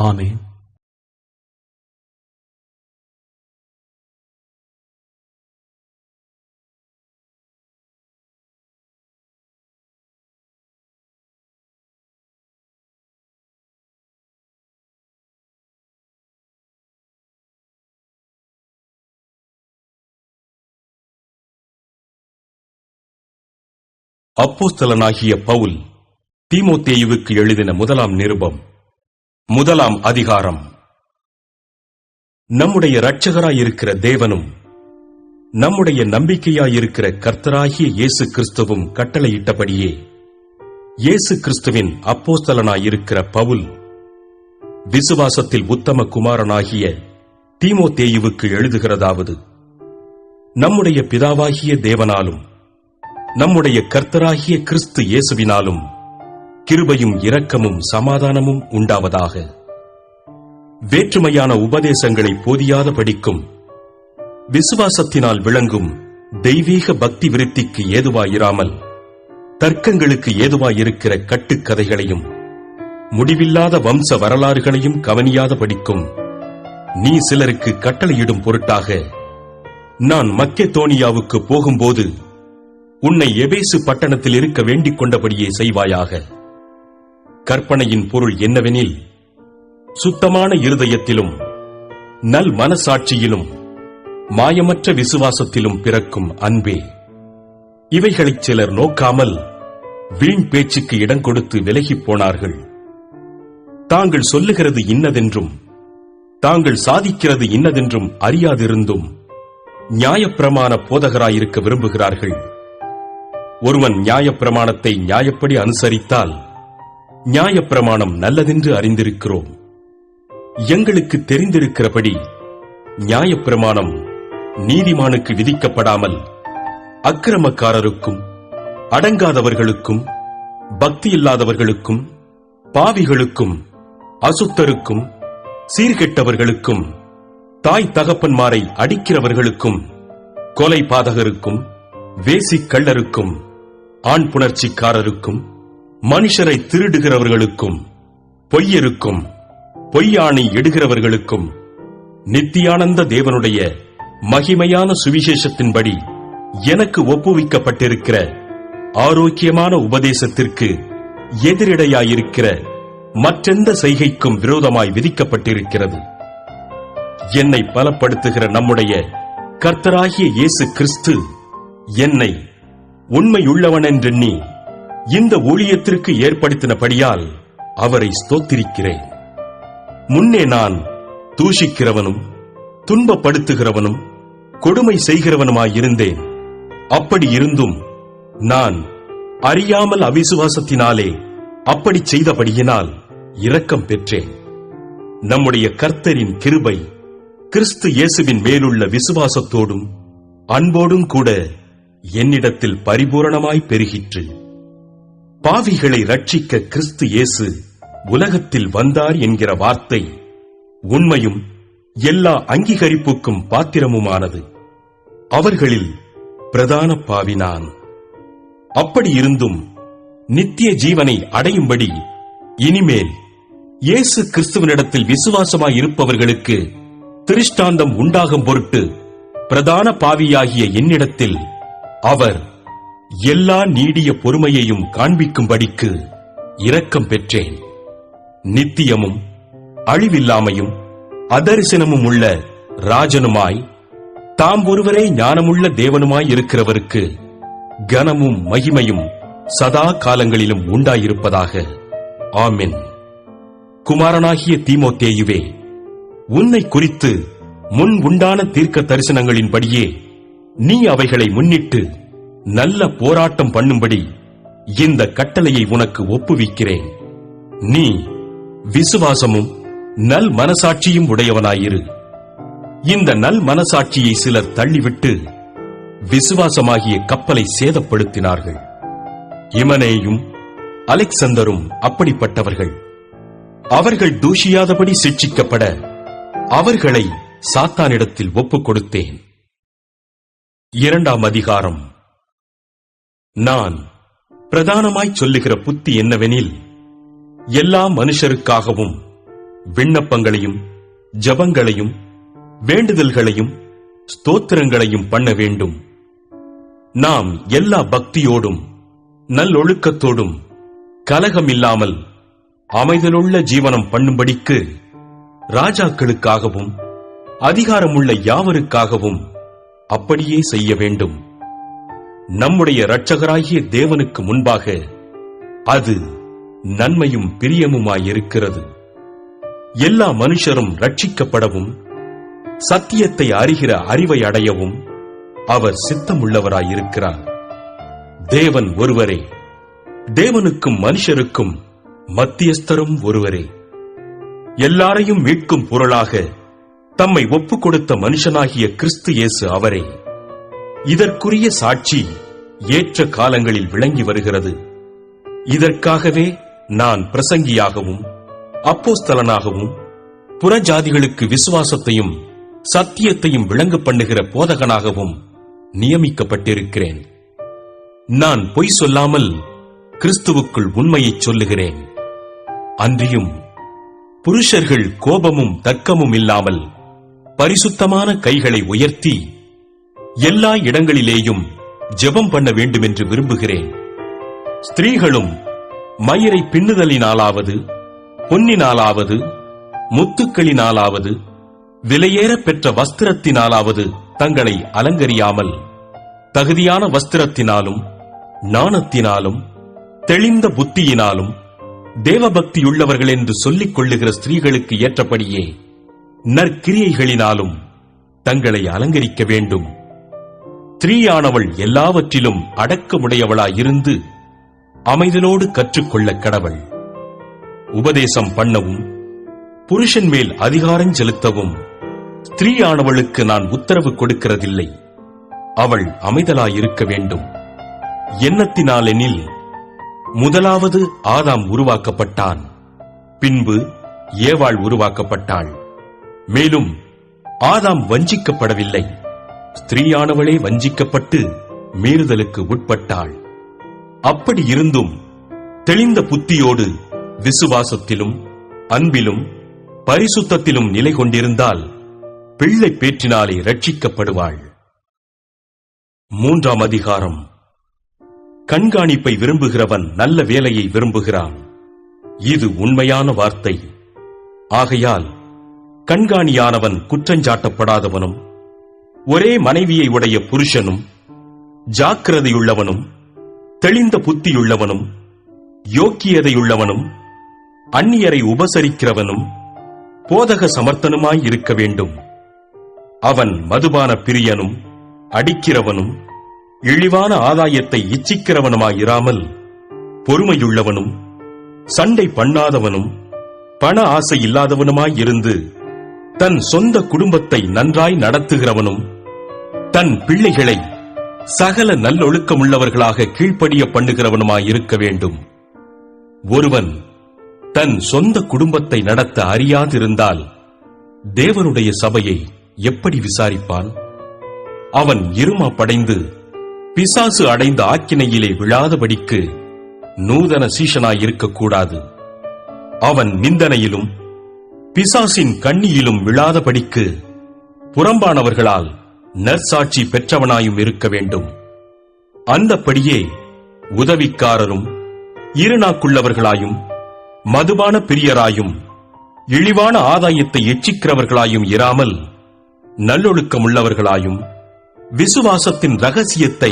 ஆமென். அப்போஸ்தலனாகிய பவுல் தீமோத்தேயுவுக்கு எழுதின முதலாம் நிருபம், முதலாம் அதிகாரம். நம்முடைய இரட்சகராயிருக்கிற தேவனும் நம்முடைய நம்பிக்கையாயிருக்கிற கர்த்தராகிய இயேசு கிறிஸ்துவும் கட்டளையிட்டபடியே இயேசு கிறிஸ்துவின் அப்போஸ்தலனாயிருக்கிற பவுல் விசுவாசத்தில் உத்தம குமாரனாகிய தீமோத்தேயுவுக்கு எழுதுகிறதாவது: நம்முடைய பிதாவாகிய தேவனாலும் நம்முடைய கர்த்தராகிய கிறிஸ்து இயேசுவினாலும் கிருபையும் இரக்கமும் சமாதானமும் உண்டாவதாக. வேற்றுமையான உபதேசங்களை போதியாத படிக்கும் விசுவாசத்தினால் விளங்கும் தெய்வீக பக்தி விருத்திக்கு ஏதுவாயிராமல் தர்க்கங்களுக்கு ஏதுவாயிருக்கிற கட்டுக்கதைகளையும் முடிவில்லாத வம்ச வரலாறுகளையும் கவனியாத படிக்கும் நீ சிலருக்கு கட்டளையிடும் பொருட்டாக நான் மக்கெதோனியாவுக்கு போகும்போது உன்னை எபேசு பட்டணத்தில் இருக்க வேண்டிக் கொண்டபடியே செய்வாயாக. கற்பனையின் பொருள் என்னவெனில், சுத்தமான இருதயத்திலும் நல் மனசாட்சியிலும் மாயமற்ற விசுவாசத்திலும் பிறக்கும் அன்பே. இவைகளைச் சிலர் நோக்காமல் வீண் பேச்சுக்கு இடம் கொடுத்து விலகிப் போனார்கள். தாங்கள் சொல்லுகிறது இன்னதென்றும் தாங்கள் சாதிக்கிறது இன்னதென்றும் அறியாதிருந்தும் நியாயப்பிரமாண போதகராயிருக்க விரும்புகிறார்கள். ஒருவன் நியாயப்பிரமாணத்தை நியாயப்படி அனுசரித்தால் நியாயப்பிரமாணம் நல்லதென்று அறிந்திருக்கிறோம். எங்களுக்கு தெரிந்திருக்கிறபடி நியாயப்பிரமாணம் நீதிமானுக்கு விதிக்கப்படாமல் அக்கிரமக்காரருக்கும் அடங்காதவர்களுக்கும் பக்தியில்லாதவர்களுக்கும் பாவிகளுக்கும் அசுத்தருக்கும் சீர்கெட்டவர்களுக்கும் தாய் தகப்பன்மாரை அடிக்கிறவர்களுக்கும் கொலை பாதகருக்கும் வேசிக் கள்ளருக்கும் ஆண் புணர்ச்சிக்காரருக்கும் மனுஷரை திருடுகிறவர்களுக்கும் பொய்யருக்கும் பொய்யாணி எடுகிறவர்களுக்கும் நித்தியானந்த தேவனுடைய மகிமையான சுவிசேஷத்தின்படி எனக்கு ஒப்புவிக்கப்பட்டிருக்கிற ஆரோக்கியமான உபதேசத்திற்கு எதிரிடையாயிருக்கிற மற்றெந்த செய்கைக்கும் விரோதமாய் விதிக்கப்பட்டிருக்கிறது. என்னை பலப்படுத்துகிற நம்முடைய கர்த்தராகிய இயேசு கிறிஸ்து என்னை உண்மையுள்ளவனென்றெண்ணி இந்த ஊழியத்திற்கு ஏற்படுத்தினபடியால் அவரை ஸ்தோத்திரிக்கிறேன். முன்னே நான் தூஷிக்கிறவனும் துன்பப்படுத்துகிறவனும் கொடுமை செய்கிறவனுமாயிருந்தேன். அப்படி இருந்தும் நான் அறியாமல் அவிசுவாசத்தினாலே அப்படி செய்தபடியினால் இரக்கம் பெற்றேன். நம்முடைய கர்த்தரின் கிருபை கிறிஸ்து இயேசுவின் மேலுள்ள விசுவாசத்தோடும் அன்போடும் கூட என்னிடத்தில் பரிபூரணமாய் பெருகிற்று. பாவிகளை ரட்சிக்க கிறிஸ்து இயேசு உலகத்தில் வந்தார் என்கிற வார்த்தை உண்மையும் எல்லா அங்கீகரிப்புக்கும் பாத்திரமுமானது. அவர்களில் பிரதான பாவி நான். அப்படி இருந்தும் நித்திய ஜீவனை அடையும்படி இனிமேல் இயேசு கிறிஸ்துவனிடத்தில் விசுவாசமாயிருப்பவர்களுக்கு திருஷ்டாந்தம் உண்டாகும் பொருட்டு பிரதான பாவியாகிய என்னிடத்தில் அவர் எல்லா நீடிய பொறுமையையும் காண்பிக்கும்படிக்கு இரக்கம் பெற்றேன். நித்தியமும் அழிவில்லாமையும் அதரிசனமும் உள்ள ராஜனுமாய் தாம் ஒருவரே ஞானமுள்ள தேவனுமாய் இருக்கிறவருக்கு கனமும் மகிமையும் சதா காலங்களிலும் உண்டாயிருப்பதாக. ஆமென். குமாரனாகிய தீமோத்தேயுவே, உன்னை குறித்து முன் உண்டான தீர்க்க தரிசனங்களின்படியே நீ அவைகளை முன்னிட்டு நல்ல போராட்டம் பண்ணும்படி இந்த கட்டளையை உனக்கு ஒப்புவிக்கிறேன். நீ விசுவாசமும் நல் மனசாட்சியும் உடையவனாயிரு. இந்த நல் மனசாட்சியை சிலர் தள்ளிவிட்டு விசுவாசமாகிய கப்பலை சேதப்படுத்தினார்கள். இமனேயும் அலெக்சந்தரும் அப்படிப்பட்டவர்கள். அவர்கள் தூஷியாதபடி சிட்சிக்கப்பட அவர்களை சாத்தானிடத்தில் ஒப்புக் கொடுத்தேன். இரண்டாம் அதிகாரம். நான் பிரதானமாய் சொல்லுகிற புத்தி என்னவெனில், எல்லா மனுஷருக்காகவும் விண்ணப்பங்களையும் ஜபங்களையும் வேண்டுதல்களையும் ஸ்தோத்திரங்களையும் பண்ண வேண்டும். நாம் எல்லா பக்தியோடும் நல்லொழுக்கத்தோடும் கலகமில்லாமல் அமைதலுள்ள ஜீவனம் பண்ணும்படிக்கு ராஜாக்களுக்காகவும் அதிகாரமுள்ள யாவருக்காகவும் அப்படியே செய்ய வேண்டும். நம்முடைய இரட்சகராகிய தேவனுக்கு முன்பாக அது நன்மையும் பிரியமுமாயிருக்கிறது. எல்லா மனுஷரும் ரட்சிக்கப்படவும் சத்தியத்தை அறிகிற அறிவை அடையவும் அவர் சித்தமுள்ளவராயிருக்கிறார். தேவன் ஒருவரே, தேவனுக்கும் மனுஷருக்கும் மத்தியஸ்தரும் ஒருவரே. எல்லாரையும் மீட்கும் பொருளாக தம்மை ஒப்புக் கொடுத்த மனுஷனாகிய கிறிஸ்து இயேசு அவரே. இதற்குரிய சாட்சி ஏற்ற காலங்களில் விளங்கி வருகிறது. இதற்காகவே நான் பிரசங்கியாகவும் அப்போஸ்தலனாகவும் புறஜாதிகளுக்கு விசுவாசத்தையும் சத்தியத்தையும் விளங்க பண்ணுகிற போதகனாகவும் நியமிக்கப்பட்டிருக்கிறேன். நான் பொய் சொல்லாமல் கிறிஸ்துவுக்குள் உண்மையைச் சொல்லுகிறேன். அன்றியும் புருஷர்கள் கோபமும் தர்க்கமும் இல்லாமல் பரிசுத்தமான கைகளை உயர்த்தி எல்லா இடங்களிலேயும் ஜெபம் பண்ண வேண்டும் என்று விரும்புகிறேன். ஸ்திரீகளும் மயிரை பின்னுதலினாலாவது பொன்னினாலாவது முத்துக்களினாலாவது விலையேற பெற்ற வஸ்திரத்தினாலாவது தங்களை அலங்கரியாமல் தகுதியான வஸ்திரத்தினாலும் நாணத்தினாலும் தெளிந்த புத்தியினாலும் தேவபக்தியுள்ளவர்கள் என்று சொல்லிக் கொள்ளுகிற ஸ்திரீகளுக்கு ஏற்றபடியே நற்கிரியைகளினாலும் தங்களை அலங்கரிக்க வேண்டும். ஸ்திரீயானவள் எல்லாவற்றிலும் அடக்கமுடையவளாயிருந்து அமைதலோடு கற்றுக்கொள்ள கடவள். உபதேசம் பண்ணவும் புருஷன் மேல் அதிகாரம் செலுத்தவும் ஸ்திரீயானவளுக்கு நான் உத்தரவு கொடுக்கிறதில்லை. அவள் அமைதலாயிருக்க வேண்டும். எண்ணத்தினாலெனில் முதலாவது ஆதாம் உருவாக்கப்பட்டான், பின்பு ஏவாள் உருவாக்கப்பட்டாள். மேலும் ஆதாம் வஞ்சிக்கப்படவில்லை, ஸ்திரீயானவளே வஞ்சிக்கப்பட்டு மீறுதலுக்கு உட்பட்டாள். அப்படி இருந்தும் தெளிந்த புத்தியோடு விசுவாசத்திலும் அன்பிலும் பரிசுத்தத்திலும் நிலை கொண்டிருந்தால் பிள்ளை பேற்றினாலே ரட்சிக்கப்படுவாள். 3ஆம் அதிகாரம். கண்காணிப்பை விரும்புகிறவன் நல்ல வேலையை விரும்புகிறான். இது உண்மையான வார்த்தை. ஆகையால் கண்காணியானவன் குற்றஞ்சாட்டப்படாதவனும் ஒரே மனைவியை உடைய புருஷனும் ஜாக்கிரதையுள்ளவனும் தெளிந்த புத்தியுள்ளவனும் யோக்கியதையுள்ளவனும் அந்நியரை உபசரிக்கிறவனும் போதக சமர்த்தனுமாய் இருக்க வேண்டும். அவன் மதுபான பிரியனும் அடிக்கிறவனும் இழிவான ஆதாயத்தை இச்சிக்கிறவனுமாயிராமல் பொறுமையுள்ளவனும் சண்டை பண்ணாதவனும் பண ஆசை இல்லாதவனுமாயிருந்து தன் சொந்த குடும்பத்தை நன்றாய் நடத்துகிறவனும் தன் பிள்ளைகளை சகல நல்லொழுக்கமுள்ளவர்களாக கீழ்ப்படிய பண்ணுகிறவனுமாயிருக்க வேண்டும். ஒருவன் தன் சொந்த குடும்பத்தை நடத்த அறியாதிருந்தால் தேவனுடைய சபையை எப்படி விசாரிப்பான்? அவன் இருமாப்படைந்து பிசாசு அடைந்த ஆக்கினையிலே விழாதபடிக்கு நூதன சீஷனாயிருக்கக்கூடாது. அவன் நிந்தனையிலும் பிசாசின் கண்ணியிலும் விழாதபடிக்கு புறம்பானவர்களால் நற்சாட்சி பெற்றவனாயும் இருக்க வேண்டும். அந்தப்படியே உதவிக்காரரும் இருநாக்குள்ளவர்களாயும் மதுபான பிரியராயும் இழிவான ஆதாயத்தை எச்சிக்கிறவர்களாயும் இராமல் நல்லொழுக்கமுள்ளவர்களாயும் விசுவாசத்தின் ரகசியத்தை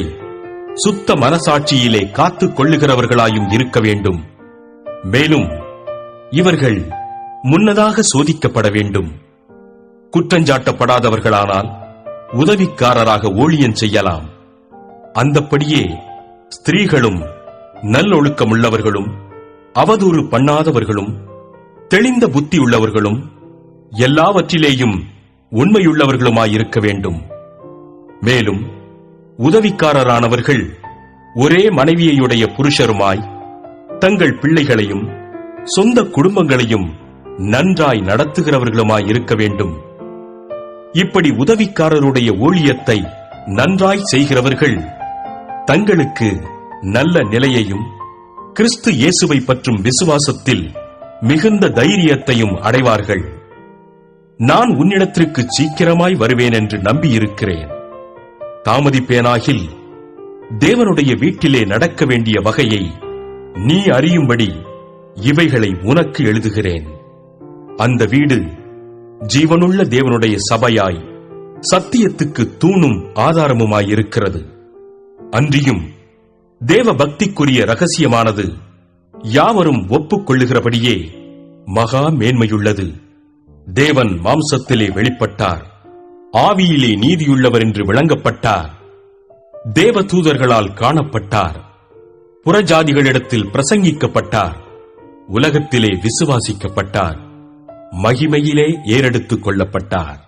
சுத்த மனசாட்சியிலே காத்துக் கொள்ளுகிறவர்களாயும் இருக்க வேண்டும். மேலும் இவர்கள் முன்னதாக சோதிக்கப்பட வேண்டும். குற்றஞ்சாட்டப்படாதவர்களானால் உதவிக்காரராக ஊழியம் செய்யலாம். அந்தப்படியே ஸ்திரீகளும் நல்லொழுக்கமுள்ளவர்களும் அவதூறு பண்ணாதவர்களும் தெளிந்த புத்தியுள்ளவர்களும் எல்லாவற்றிலேயும் உண்மையுள்ளவர்களுமாயிருக்க வேண்டும். மேலும் உதவிக்காரரானவர்கள் ஒரே மனைவியையுடைய புருஷருமாய் தங்கள் பிள்ளைகளையும் சொந்த குடும்பங்களையும் நன்றாய் நடத்துகிறவர்களுமாயிருக்க வேண்டும். இப்படி உதவிக்காரருடைய ஊழியத்தை நன்றாய் செய்கிறவர்கள் தங்களுக்கு நல்ல நிலையையும் கிறிஸ்து இயேசுவை பற்றும் விசுவாசத்தில் மிகுந்த தைரியத்தையும் அடைவார்கள். நான் உன்னிடத்திற்கு சீக்கிரமாய் வருவேன் என்று நம்பியிருக்கிறேன். தாமதிப்பேனாகில் தேவனுடைய வீட்டிலே நடக்க வேண்டிய வகையை நீ அறியும்படி இவைகளை உனக்கு எழுதுகிறேன். அந்த வீடு ஜீவனுள்ள தேவனுடைய சபையாய் சத்தியத்துக்கு தூணும் ஆதாரமுமாயிருக்கிறது. அன்றியும் தேவ பக்திக்குரிய ரகசியமானது யாவரும் ஒப்புக்கொள்ளுகிறபடியே மகா மேன்மையுள்ளது. தேவன் மாம்சத்திலே வெளிப்பட்டார், ஆவியிலே நீதியுள்ளவர் என்று விளங்கப்பட்டார், தேவ தூதர்களால் காணப்பட்டார், புறஜாதிகளிடத்தில் பிரசங்கிக்கப்பட்டார், உலகத்திலே விசுவாசிக்கப்பட்டார், மகிமையிலே ஏறெடுத்துக் கொள்ளப்பட்டார்.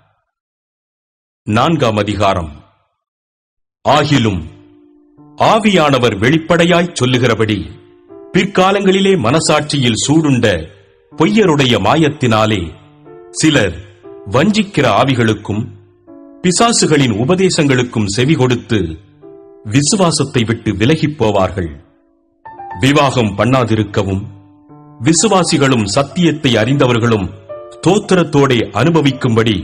4ஆம் அதிகாரம். ஆகிலும் ஆவியானவர் வெளிப்படையாய்ச் சொல்லுகிறபடி பிற்காலங்களிலே மனசாட்சியில் சூடுண்ட பொய்யருடைய மாயத்தினாலே சிலர் வஞ்சிக்கிற ஆவிகளுக்கும் பிசாசுகளின் உபதேசங்களுக்கும் செவி கொடுத்து விசுவாசத்தை விட்டு விலகிப் போவார்கள். விவாகம் பண்ணாதிருக்கவும் விசுவாசிகளும் சத்தியத்தை அறிந்தவர்களும் ஸ்தோத்திரத்தோடே அனுபவிக்கும்படி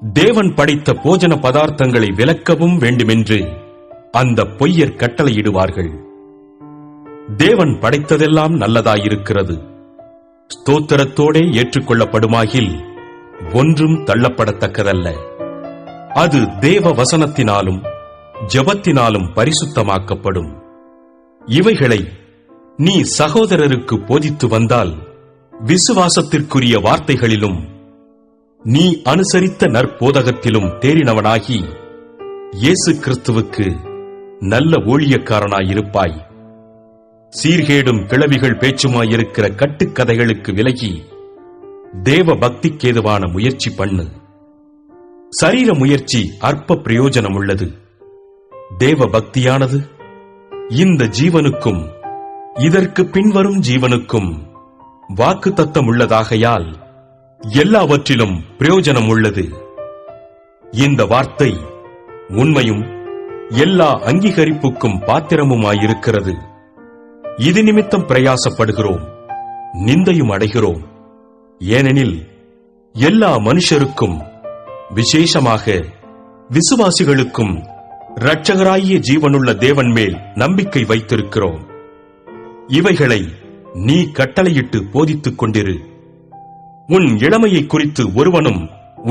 தேவன் படைத்த போஜன பதார்த்தங்களை விலக்கவும் வேண்டுமென்று அந்த பொய்யர் கட்டளையிடுவார்கள். தேவன் படைத்ததெல்லாம் நல்லதாயிருக்கிறது, ஸ்தோத்திரத்தோடே ஏற்றுக்கொள்ளப்படுமாகில் ஒன்றும் தள்ளப்படத்தக்கதல்ல. அது தேவ வசனத்தினாலும் ஜெபத்தினாலும் பரிசுத்தமாக்கப்படும். இவைகளை நீ சகோதரருக்கு போதித்து வந்தால் விசுவாசத்திற்குரிய வார்த்தைகளிலும் நீ அனுசரித்த நற்போதகத்திலும் தேறினவனாகி இயேசு கிறிஸ்துவுக்கு நல்ல ஊழியக்காரனாயிருப்பாய். சீர்கேடும் கிளவிகள் பேச்சுமாயிருக்கிற கட்டுக்கதைகளுக்கு விலகி தேவ பக்திக்கேதுவான முயற்சி பண்ணு. சரீர முயற்சி அற்ப பிரயோஜனம் உள்ளது. தேவ பக்தியானது இந்த ஜீவனுக்கும் இதற்கு பின்வரும் ஜீவனுக்கும் வாக்குத்தத்தம் உள்ளதாகையால் எல்லாவற்றிலும் பிரயோஜனம் உள்ளது. இந்த வார்த்தை உண்மையும் எல்லா அங்கீகரிப்புக்கும் பாத்திரமுமாயிருக்கிறது. இது நிமித்தம் பிரயாசப்படுகிறோம், நிந்தையும் அடைகிறோம். ஏனெனில் எல்லா மனுஷருக்கும் விசேஷமாக விசுவாசிகளுக்கும் இரட்சகராகிய ஜீவனுள்ள தேவன் மேல் நம்பிக்கை வைத்திருக்கிறோம். இவைகளை நீ கட்டளையிட்டு போதித்துக் கொண்டிரு. உன் இளமையை குறித்து ஒருவனும்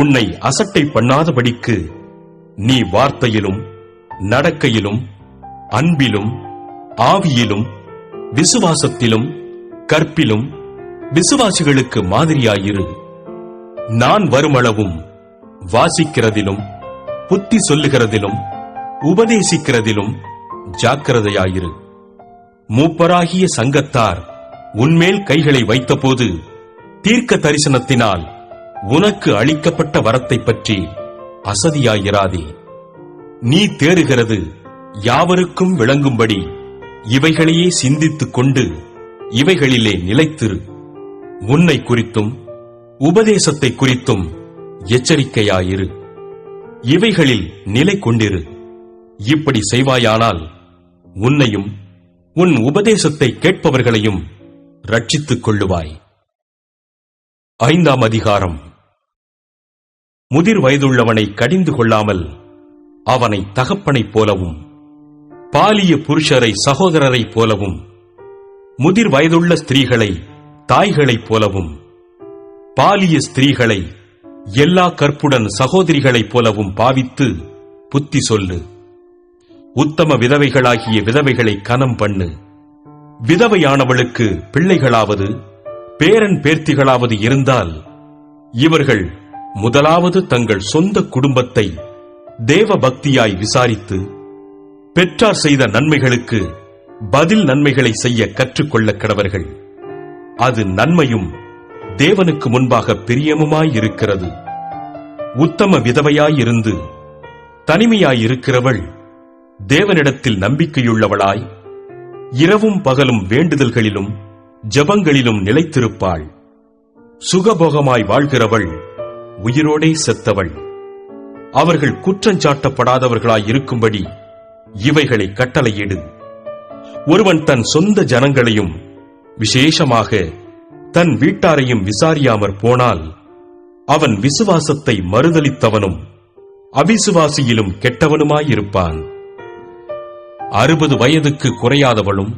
உன்னை அசட்டை பண்ணாதபடிக்கு நீ வார்த்தையிலும் நடக்கையிலும் அன்பிலும் ஆவியிலும் விசுவாசத்திலும் கற்பிலும் விசுவாசிகளுக்கு மாதிரியாயிரு. நான் வருமளவும் வாசிக்கிறதிலும் புத்தி சொல்லுகிறதிலும் உபதேசிக்கிறதிலும் ஜாக்கிரதையாயிரு. மூப்பராகிய சங்கத்தார் உன்மேல் கைகளை வைத்தபோது தீர்க்க தரிசனத்தினால் உனக்கு அளிக்கப்பட்ட வரத்தை பற்றி அசதியாயிராதே. நீ தேறுகிறது யாவருக்கும் விளங்கும்படி இவைகளையே சிந்தித்துக் கொண்டு இவைகளிலே நிலைத்திரு. உன்னை குறித்தும் உபதேசத்தை குறித்தும் எச்சரிக்கையாயிரு. இவைகளில் நிலை கொண்டிரு. இப்படி செய்வாயானால் உன்னையும் உன் உபதேசத்தை கேட்பவர்களையும் ரட்சித்துக் கொள்ளுவாய். 5ஆம் அதிகாரம். முதிர் வயதுள்ளவனை கடிந்து கொள்ளாமல் அவனை தகப்பனைப் போலவும் பாலிய புருஷரை சகோதரரைப் போலவும் முதிர் வயதுள்ள ஸ்திரீகளை தாய்களைப் போலவும் பாலிய ஸ்திரீகளை எல்லா கற்புடன் சகோதரிகளைப் போலவும் பாவித்து புத்தி சொல்லு. உத்தம விதவைகளாகிய விதவைகளை கனம் பண்ணு. விதவையானவளுக்கு பிள்ளைகளாவது பேரன் பேர்த்திகளாவது இருந்தால் இவர்கள் முதலாவது தங்கள் சொந்த குடும்பத்தை தேவ பக்தியாய் விசாரித்து பெற்றார் செய்த நன்மைகளுக்கு பதில் நன்மைகளை செய்ய கற்றுக்கொள்ள கடவர்கள். அது நன்மையும் தேவனுக்கு முன்பாக பிரியமுமாயிருக்கிறது. உத்தம விதவையாயிருந்து தனிமையாயிருக்கிறவள் தேவனிடத்தில் நம்பிக்கையுள்ளவளாய் இரவும் பகலும் வேண்டுதல்களிலும் ஜெபங்களிலும் நிலைத்திருப்பாள். சுகபோகமாய் வாழ்கிறவள் உயிரோடே செத்தவள். அவர்கள் குற்றஞ்சாட்டப்படாதவர்களாயிருக்கும்படி இவைகளை கட்டளையிடு. ஒருவன் தன் சொந்த ஜனங்களையும் விசேஷமாக தன் வீட்டாரையும் விசாரியாமற் போனால் அவன் விசுவாசத்தை மறுதலித்தவனும் அவிசுவாசியிலும் கெட்டவனுமாயிருப்பான். 60 வயதுக்கு குறையாதவளும்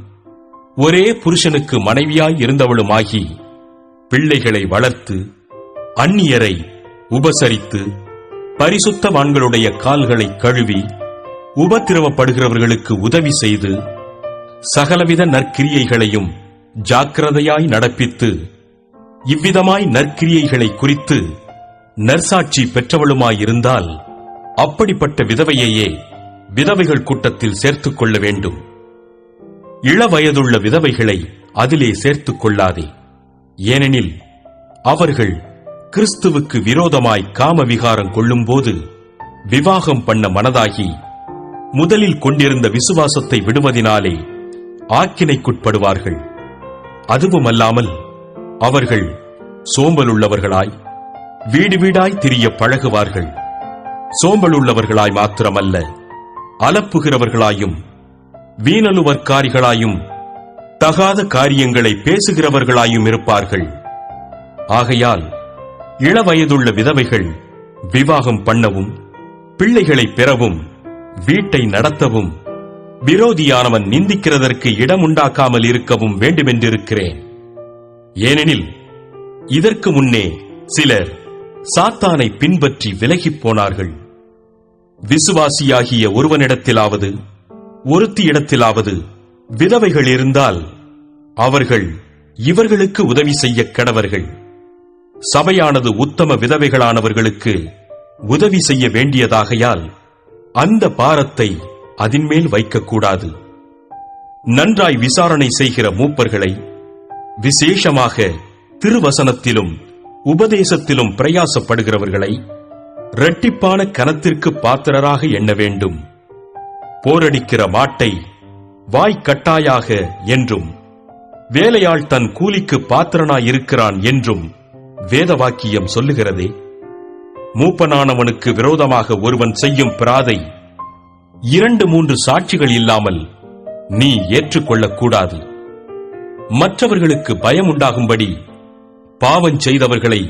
ஒரே புருஷனுக்கு மனைவியாய் இருந்தவளுமாகி பிள்ளைகளை வளர்த்து அந்நியரை உபசரித்து பரிசுத்தவான்களுடைய கால்களை கழுவி உபத்திரவப்படுகிறவர்களுக்கு உதவி செய்து சகலவித நற்கிரியைகளையும் ஜாக்கிரதையாய் நடப்பித்து இவ்விதமாய் நற்கிரியைகளை குறித்து நற்சாட்சி பெற்றவளுமாயிருந்தால் அப்படிப்பட்ட விதவையையே விதவைகள் கூட்டத்தில் சேர்த்துக் கொள்ள வேண்டும். இளவயதுள்ள விதவைகளை அதிலே சேர்த்துக் கொள்ளாதே. ஏனெனில் அவர்கள் கிறிஸ்துவுக்கு விரோதமாய் காம விகாரம் கொள்ளும்போது விவாகம் பண்ண மனதாகி முதலில் கொண்டிருந்த விசுவாசத்தை விடுவதினாலே ஆக்கினைக்குட்படுவார்கள். அதுவுமல்லாமல் அவர்கள் சோம்பலுள்ளவர்களாய் வீடு வீடாய் திரிய பழகுவார்கள். சோம்பலுள்ளவர்களாய் மாத்திரமல்ல, அலப்புகிறவர்களாயும் வீணலுவற்காரிகளாயும் தகாத காரியங்களை பேசுகிறவர்களாயும் இருப்பார்கள். ஆகையால் இளவயதுள்ள விதவைகள் விவாகம் பண்ணவும் பிள்ளைகளை பெறவும் வீட்டை நடத்தவும் விரோதியானவன் நிந்திக்கிறதற்கு இடமுண்டாக்காமல் இருக்கவும் வேண்டுமென்றிருக்கிறேன். ஏனெனில் இதற்கு முன்னே சிலர் சாத்தானை பின்பற்றி விலகிப் போனார்கள். விசுவாசியாகிய ஒருவனிடத்திலாவது ஒருத்தியிடத்திலாவது விதவைகள் இருந்தால் அவர்கள் இவர்களுக்கு உதவி செய்ய கடவர்கள். சபையானது உத்தம விதவைகளானவர்களுக்கு உதவி செய்ய வேண்டியதாகையால் அந்த பாரத்தை அதின்மேல் வைக்கக்கூடாது. நன்றாய் விசாரணை செய்கிற மூப்பர்களை, விசேஷமாக திருவசனத்திலும் உபதேசத்திலும் பிரயாசப்படுகிறவர்களை இரட்டிப்பான கனத்திற்கு பாத்திரராக எண்ண வேண்டும். போரடிக்கிற மாட்டை வாய்க்கட்டாயாக என்றும் வேலையாள் தன் கூலிக்கு பாத்திரனாயிருக்கிறான் என்றும் வேதவாக்கியம் சொல்லுகிறதே. மூப்பனானவனுக்கு விரோதமாக ஒருவன் செய்யும் பிராதை 2-3 சாட்சிகள் இல்லாமல் நீ ஏற்றுக்கொள்ளக்கூடாது. மற்றவர்களுக்கு பயம் உண்டாகும்படி பாவம் செய்தவர்களை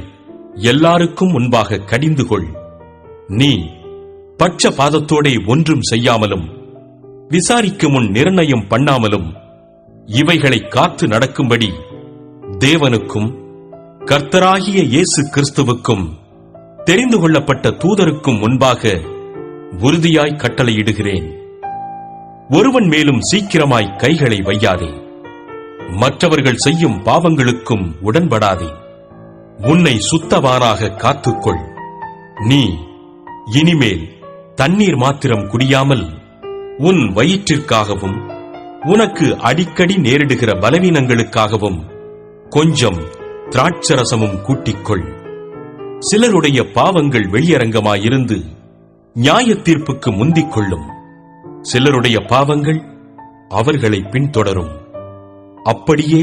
எல்லாருக்கும் முன்பாக கடிந்து கொள். நீ பட்சபாதத்தோடே ஒன்றும் செய்யாமலும் விசாரிக்கும் முன் நிர்ணயம் பண்ணாமலும் இவைகளை காத்து நடக்கும்படி தேவனுக்கும் கர்த்தராகிய இயேசு கிறிஸ்துவுக்கும் தெரிந்து கொள்ளப்பட்ட தூதருக்கும் முன்பாக உறுதியாய் கட்டளையிடுகிறேன். ஒருவன் மேலும் சீக்கிரமாய் கைகளை வையாதே. மற்றவர்கள் செய்யும் பாவங்களுக்கும் உடன்படாதே. உன்னை சுத்தவானாக காத்துக்கொள். நீ இனிமேல் தண்ணீர் மாத்திரம் குடியாமல் உன் வயிற்றிற்காகவும் உனக்கு அடிக்கடி நேரிடுகிற பலவீனங்களுக்காகவும் கொஞ்சம் திராட்சரசமும் கூட்டிக்கொள். சிலருடைய பாவங்கள் வெளியரங்கமாயிருந்து நியாய தீர்ப்புக்கு முந்திக் கொள்ளும். சிலருடைய பாவங்கள் அவர்களை பின்தொடரும். அப்படியே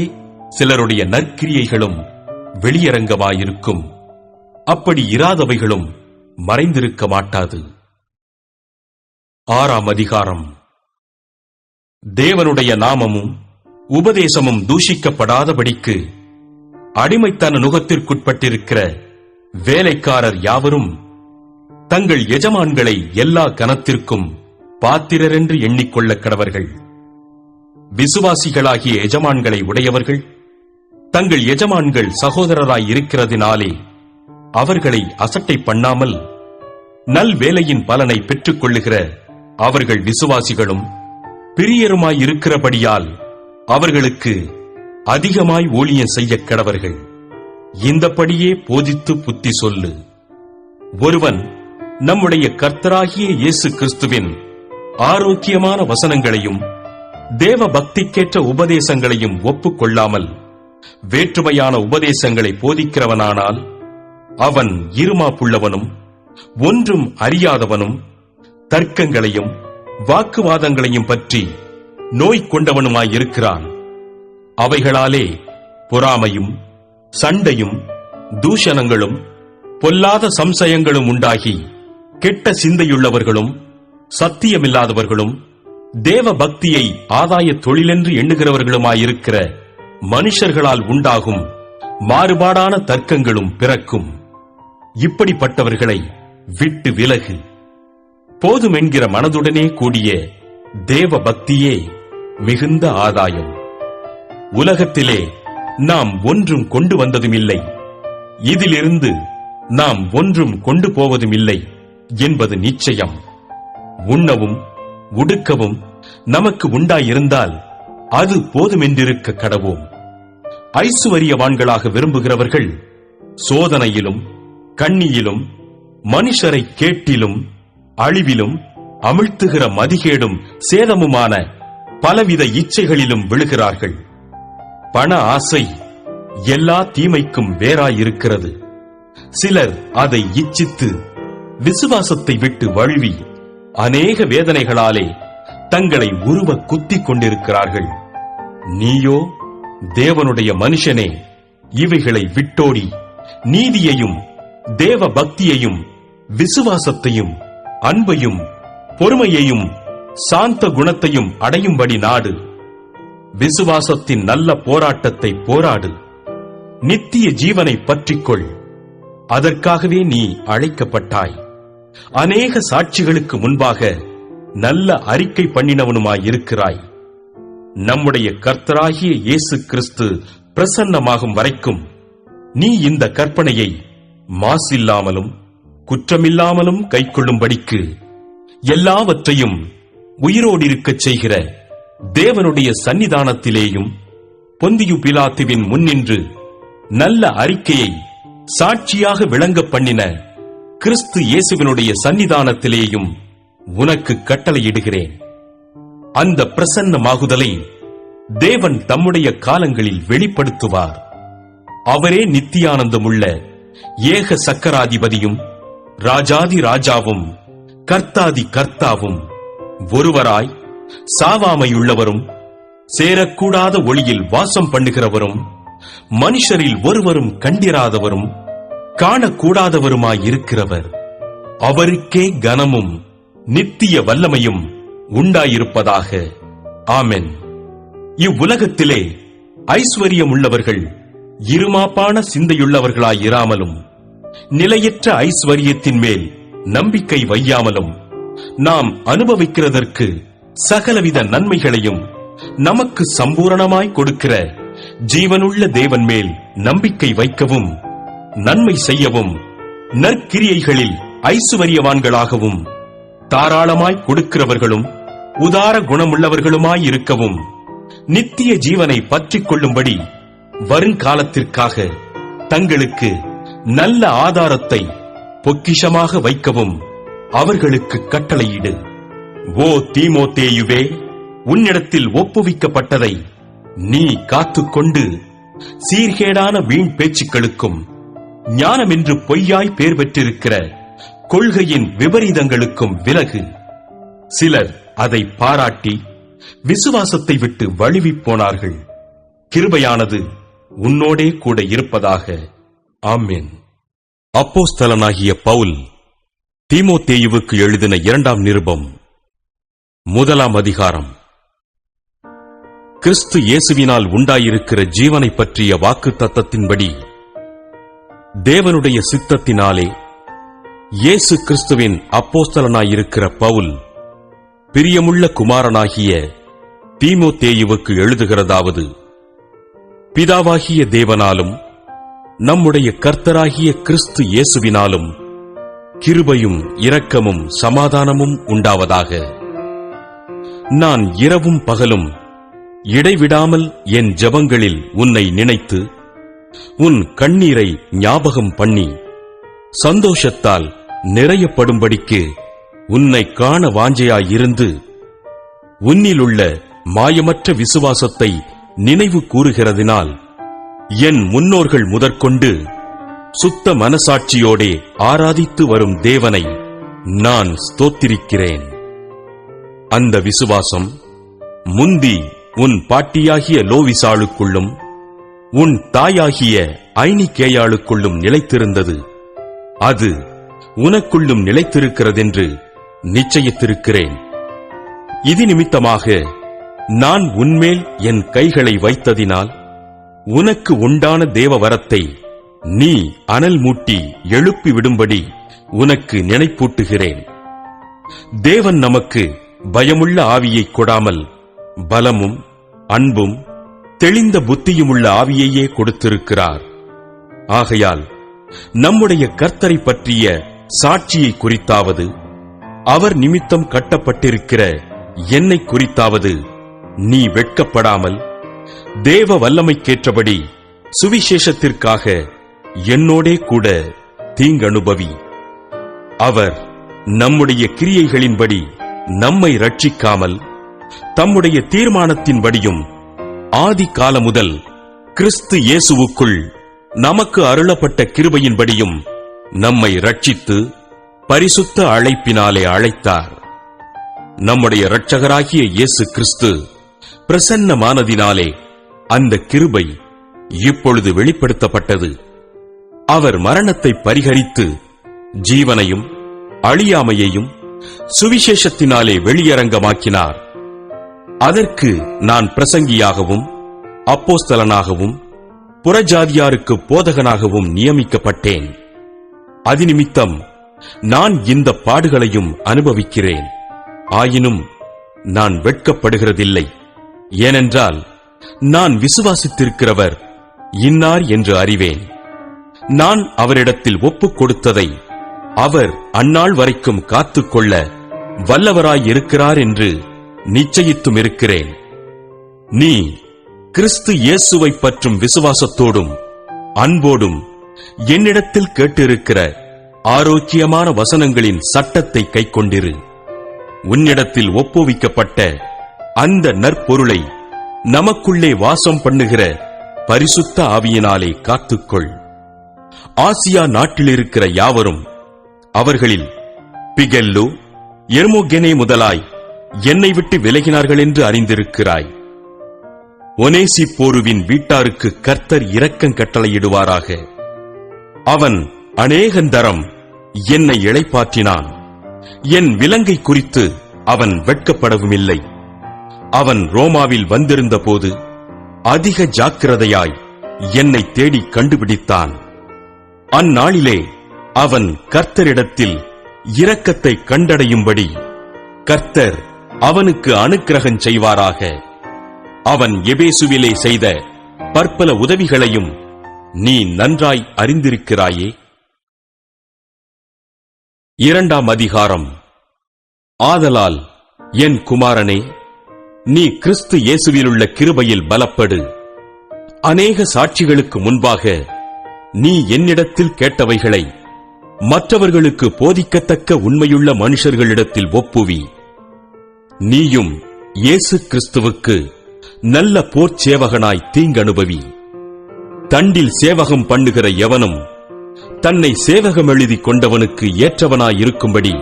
சிலருடைய நற்கிரியைகளும் வெளியரங்கமாயிருக்கும். அப்படி இராதவைகளும் மறைந்திருக்க மாட்டாது. 6ஆம் அதிகாரம். தேவனுடைய நாமமும் உபதேசமும் தூஷிக்கப்படாதபடிக்கு அடிமைத்தன நுகத்திற்குட்பட்டிருக்கிற வேலைக்காரர் யாவரும் தங்கள் எஜமான்களை எல்லா கனத்திற்கும் பாத்திரரென்று எண்ணிக்கொள்ள கடவர்கள். விசுவாசிகளாகிய எஜமான்களை உடையவர்கள் தங்கள் எஜமான்கள் சகோதரராய் இருக்கிறதினாலே அவர்களை அசட்டை பண்ணாமல் நல் வேலையின் பலனை பெற்றுக் கொள்ளுகிற அவர்கள் விசுவாசிகளும் பிரியருமாய் இருக்கிறபடியால் அவர்களுக்கு அதிகமாய் ஊழியம் செய்ய கடவர்கள். இந்தப்படியே போதித்து புத்தி சொல்லு. ஒருவன் நம்முடைய கர்த்தராகிய இயேசு கிறிஸ்துவின் ஆரோக்கியமான வசனங்களையும் தேவ பக்திக்கேற்ற உபதேசங்களையும் ஒப்புக்கொள்ளாமல் வேற்றுமையான உபதேசங்களை போதிக்கிறவனானால் அவன் இருமாப்புள்ளவனும் ஒன்றும் அறியாதவனும் தர்க்கங்களையும் வாக்குவாதங்களையும் பற்றி நோய் கொண்டவனுமாயிருக்கிறான். அவைகளாலே பொறாமையும் சண்டையும் தூஷணங்களும் பொல்லாத சம்சயங்களும் உண்டாகி கெட்ட சிந்தையுள்ளவர்களும் சத்தியமில்லாதவர்களும் தேவ பக்தியை ஆதாய தொழிலென்று எண்ணுகிறவர்களுமாயிருக்கிற மனுஷர்களால் உண்டாகும் மாறுபாடான தர்க்கங்களும் பிறக்கும். இப்படிப்பட்டவர்களை விட்டு விலகு. போதுமென்கிற மனதுடனே கூடிய தேவ பக்தியே மிகுந்த ஆதாயம். உலகத்திலே நாம் ஒன்றும் கொண்டு வந்ததுமில்லை, இதிலிருந்து நாம் ஒன்றும் கொண்டு போவதுமில்லை என்பது நிச்சயம். உண்ணவும் உடுக்கவும் நமக்கு உண்டாயிருந்தால் அது போதுமென்றிருக்க கடவோம். ஐசுவரியவான்களாக விரும்புகிறவர்கள் சோதனையிலும் கண்ணியிலும் மனுஷரை கேட்டிலும் அழிவிலும் அமிழ்த்துகிற மதிகேடும் சேதமுமான பலவித இச்சைகளிலும் விழுகிறார்கள். பண ஆசை எல்லா தீமைக்கும் வேறாயிருக்கிறது. சிலர் அதை இச்சித்து விசுவாசத்தை விட்டு வழுவி அநேக வேதனைகளாலே தங்களை உருவ குத்திக் கொண்டிருக்கிறார்கள். நீயோ தேவனுடைய மனுஷனே, இவைகளை விட்டோடி நீதியையும் தேவ பக்தியையும் விசுவாசத்தையும் அன்பையும் பொறுமையையும் சாந்த குணத்தையும் அடையும்படி நாடு. விசுவாசத்தின் நல்ல போராட்டத்தை போராடு. நித்திய ஜீவனை பற்றிக்கொள். அதற்காகவே நீ அழைக்கப்பட்டாய். அநேக சாட்சிகளுக்கு முன்பாக நல்ல அறிக்கை பண்ணினவனுமாயிருக்கிறாய். நம்முடைய கர்த்தராகிய இயேசு கிறிஸ்து பிரசன்னமாகும் வரைக்கும் நீ இந்த கற்பனையை மாசில்லாமலும் குற்றமில்லாமலும் கைக்கொள்ளும்படிக்கு எல்லாவற்றையும் உயிரோடிருக்கச் செய்கிற தேவனுடைய சன்னிதானத்திலேயும் பொந்தியு பிலாத்துவின் முன்னின்று நல்ல அறிக்கையை சாட்சியாக விளங்க பண்ணின கிறிஸ்து இயேசுவினுடைய சன்னிதானத்திலேயும் உனக்கு கட்டளையிடுகிறேன். அந்த பிரசன்னமாகுதலை தேவன் தம்முடைய காலங்களில் வெளிப்படுத்துவார். அவரே நித்தியானந்தமுள்ள ஏக சக்கராதிபதியும் ராஜாதி ராஜாவும் கர்த்தாதி கர்த்தாவும் ஒருவராய் சாவாமையுள்ளவரும் சேரக்கூடாத ஒளியில் வாசம் பண்ணுகிறவரும் மனுஷரில் ஒருவரும் கண்டிராதவரும் காணக்கூடாதவருமாயிருக்கிறவர். அவருக்கே கனமும் நித்திய வல்லமையும் உண்டாயிருப்பதாக. ஆமென். இவ்வுலகத்திலே ஐஸ்வர்யம் உள்ளவர்கள் இருமாப்பான சிந்தையுள்ளவர்களாயிராமலும் நிலையற்ற ஐஸ்வர்யத்தின் மேல் நம்பிக்கை வையாமலும் நாம் அனுபவிக்கிறதற்கு சகலவித நன்மைகளையும் நமக்கு சம்பூரணமாய் கொடுக்கிற ஜீவனுள்ள தேவன் மேல் நம்பிக்கை வைக்கவும் நன்மை செய்யவும் நற்கிரியைகளில் ஐசுவரியவான்களாகவும் தாராளமாய் கொடுக்கிறவர்களும் உதார குணமுள்ளவர்களுமாயிருக்கவும் நித்திய ஜீவனை பற்றிக் கொள்ளும்படி வருங்காலத்திற்காக தங்களுக்கு நல்ல ஆதாரத்தை பொக்கிஷமாக வைக்கவும் அவர்களுக்கு கட்டளையிடு. ஓ தீமோத்தேயுவே, உன்னிடத்தில் ஒப்புவிக்கப்பட்டதை நீ காத்துக்கொண்டு சீர்கேடான வீண் பேச்சுக்களுக்கும் ஞானமென்று பொய்யாய் பேர் பெற்றிருக்கிற கொள்கையின் விபரீதங்களுக்கும் விலகு. சிலர் அதை பாராட்டி விசுவாசத்தை விட்டு வழுவிப் போனார்கள். கிருபையானது உன்னோடே கூட இருப்பதாக. ஆமென். அப்போஸ்தலனாகிய பவுல் தீமோத்தேயுவுக்கு எழுதின 2ஆம் நிருபம் 1ஆம் அதிகாரம். கிறிஸ்து இயேசுவினால் உண்டாயிருக்கிற ஜீவனை பற்றிய வாக்கு தத்தத்தின்படி தேவனுடைய சித்தத்தினாலே இயேசு கிறிஸ்துவின் அப்போஸ்தலனாயிருக்கிற பவுல் பிரியமுள்ள குமாரனாகிய தீமோத்தேயுவுக்கு எழுதுகிறதாவது: பிதாவாகிய தேவனாலும் நம்முடைய கர்த்தராகிய கிறிஸ்து இயேசுவினாலும் கிருபையும் இரக்கமும் சமாதானமும் உண்டாவதாக. நான் இரவும் பகலும் இடைவிடாமல் என் ஜெபங்களில் உன்னை நினைத்து உன் கண்ணீரை ஞாபகம் பண்ணி சந்தோஷத்தால் நிறையப்படும்படிக்கு உன்னை காண வாஞ்சையாயிருந்து உன்னிலுள்ள மாயமற்ற விசுவாசத்தை நினைவு கூறுகிறதினால் என் முன்னோர்கள் முதற்கொண்டு சுத்த மனசாட்சியோடே ஆராதித்து வரும் தேவனை நான் ஸ்தோத்திரிக்கிறேன். அந்த விசுவாசம் முந்தி உன் பாட்டியாகிய லோவிசாளுக்குள்ளும் உன் தாயாகிய ஐனிகேயாளுக்குள்ளும் நிலைத்திருந்தது. அது உனக்குள்ளும் நிலைத்திருக்கிறதென்று நிச்சயித்திருக்கிறேன். இது நிமித்தமாக நான் உன்மேல் என் கைகளை வைத்ததினால் உனக்கு உண்டான தேவவரத்தை நீ அனல் மூட்டி எழுப்பிவிடும்படி உனக்கு நினைப்பூட்டுகிறேன். தேவன் நமக்கு பயமுள்ள ஆவியை கொடாமல் பலமும் அன்பும் தெளிந்த புத்தியுமுள்ள ஆவியையே கொடுத்திருக்கிறார். ஆகையால் நம்முடைய கர்த்தரை பற்றிய சாட்சியை குறித்தாவது அவர் நிமித்தம் கட்டப்பட்டிருக்கிற என்னை குறித்தாவது நீ வெட்கப்படாமல் தேவ வல்லமைக்கேற்றபடி சுவிசேஷத்திற்காக என்னோடே கூட தீங்கனுபவி. அவர் நம்முடைய கிரியைகளின்படி நம்மை ரட்சிக்காமல் தம்முடைய தீர்மானத்தின்படியும் ஆதி கால முதல் கிறிஸ்து இயேசுவுக்குள் நமக்கு அருளப்பட்ட கிருபையின்படியும் நம்மை ரட்சித்து பரிசுத்த அழைப்பினாலே அழைத்தார். நம்முடைய இரட்சகராகிய இயேசு கிறிஸ்து பிரசன்னமானதினாலே அந்த கிருபை இப்பொழுது வெளிப்படுத்தப்பட்டது. அவர் மரணத்தை பரிகரித்து ஜீவனையும் அழியாமையையும் சுவிசேஷத்தினாலே வெளியரங்கமாக்கினார். அதற்கு நான் பிரசங்கியாகவும் அப்போஸ்தலனாகவும் புறஜாதியாருக்கு போதகனாகவும் நியமிக்கப்பட்டேன். அதினிமித்தம் நான் இந்த பாடுகளையும் அனுபவிக்கிறேன். ஆயினும் நான் வெட்கப்படுகிறதில்லை. ஏனென்றால் நான் விசுவாசித்திருக்கிறவர் இன்னார் என்று அறிவேன். நான் அவரிடத்தில் ஒப்புக் கொடுத்ததை அவர் அந்நாள் வரைக்கும் காத்துக்கொள்ள வல்லவராயிருக்கிறார் என்று நிச்சயித்தும் இருக்கிறேன். நீ கிறிஸ்து இயேசுவை பற்றும் விசுவாசத்தோடும் அன்போடும் என்னிடத்தில் கேட்டிருக்கிற ஆரோக்கியமான வசனங்களின் சட்டத்தை கைக்கொண்டிரு. உன்னிடத்தில் ஒப்புவிக்கப்பட்ட அந்த நற்பொருளை நமக்குள்ளே வாசம் பண்ணுகிற பரிசுத்த ஆவியினாலே காத்துக்கொள். ஆசியா நாட்டிலிருக்கிற யாவரும், அவர்களில் பிகெல்லு எர்மோகெனே முதலாய் என்னை விட்டு விலகினார்கள் என்று அறிந்திருக்கிறாய். ஒனேசிப்போருவின் வீட்டாருக்கு கர்த்தர் இரக்கம் கட்டளையிடுவாராக. அவன் அநேகந்தரம் என்னை இளைப்பாற்றினான். என் விலங்கை குறித்து அவன் வெட்கப்படவுமில்லை. அவன் ரோமாவில் வந்திருந்தபோது அதிக ஜாக்கிரதையாய் என்னை தேடி கண்டுபிடித்தான். அந்நாளிலே அவன் கர்த்தரிடத்தில் இரக்கத்தை கண்டடையும்படி கர்த்தர் அவனுக்கு அனுக்கிரகம் செய்வாராக. அவன் எபேசுவிலே செய்த பற்பல உதவிகளையும் நீ நன்றாய் அறிந்திருக்கிறாயே. 2ஆம் அதிகாரம். ஆதலால் என் குமாரனே, நீ கிறிஸ்து இயேசுவிலுள்ள கிருபையில் பலப்படு. அநேக சாட்சிகளுக்கு முன்பாக நீ என்னிடத்தில் கேட்டவைகளை மற்றவர்களுக்கு போதிக்கத்தக்க உண்மையுள்ள மனுஷர்களிடத்தில் ஒப்புவி. நீயும் இயேசு கிறிஸ்துவுக்கு நல்ல போர்ச் சேவகனாய் தீங்கனுபவி. தண்டில் சேவகம் பண்ணுகிற எவனும் தன்னை சேவகம் எழுதி கொண்டவனுக்கு ஏற்றவனாயிருக்கும்படி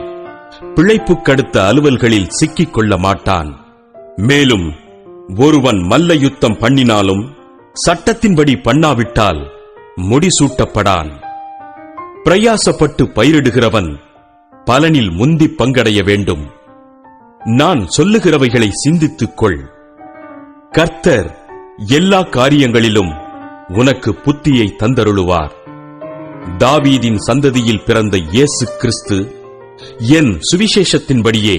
பிழைப்புக்கடுத்த அலுவல்களில் சிக்கிக் கொள்ள மாட்டான். மேலும் ஒருவன் மல்ல யுத்தம் பண்ணினாலும் சட்டத்தின்படி பண்ணாவிட்டால் முடிசூட்டப்படான். பிரயாசப்பட்டு பயிரிடுகிறவன் பலனில் முந்தி பங்கடைய வேண்டும். நான் சொல்லுகிறவைகளை சிந்தித்துக்கொள். கர்த்தர் எல்லா காரியங்களிலும் உனக்கு புத்தியை தந்தருளுவார். தாவீதின் சந்ததியில் பிறந்த இயேசு கிறிஸ்து என் சுவிசேஷத்தின்படியே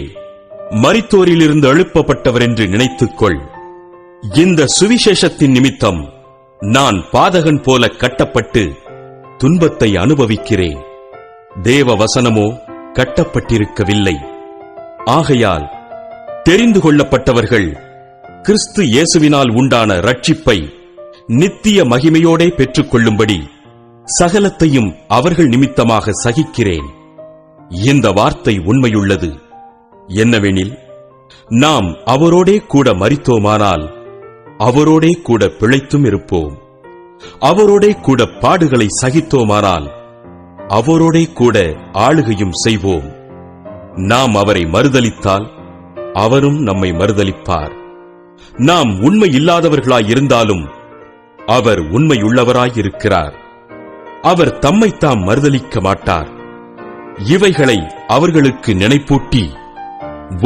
மரித்தோரிலிருந்து எழுப்பப்பட்டவர் என்று நினைத்துக்கொள். இந்த சுவிசேஷத்தின் நிமித்தம் நான் பாதகன் போல கட்டப்பட்டு துன்பத்தை அனுபவிக்கிறேன். தேவ வசனமோ கட்டப்பட்டிருக்கவில்லை. ஆகையால் தெரிந்து கொள்ளப்பட்டவர்கள் கிறிஸ்து இயேசுவினால் உண்டான ரட்சிப்பை நித்திய மகிமையோடே பெற்றுக் கொள்ளும்படி சகலத்தையும் அவர்கள் நிமித்தமாக சகிக்கிறேன். இந்த வார்த்தை உண்மையுள்ளது. என்னவெனில், நாம் அவரோடே கூட மரித்தோமானால் அவரோடே கூட பிழைத்தும் இருப்போம். அவரோடே கூட பாடுகளை சகித்தோமானால் அவரோடே கூட ஆளுகையும் செய்வோம். நாம் அவரை மறுதலித்தால் அவரும் நம்மை மறுதலிப்பார். நாம் உண்மை இல்லாதவர்களாயிருந்தாலும் அவர் உண்மையுள்ளவராயிருக்கிறார். அவர் தம்மைத்தாம் மறுதலிக்க மாட்டார். இவைகளை அவர்களுக்கு நினைப்பூட்டி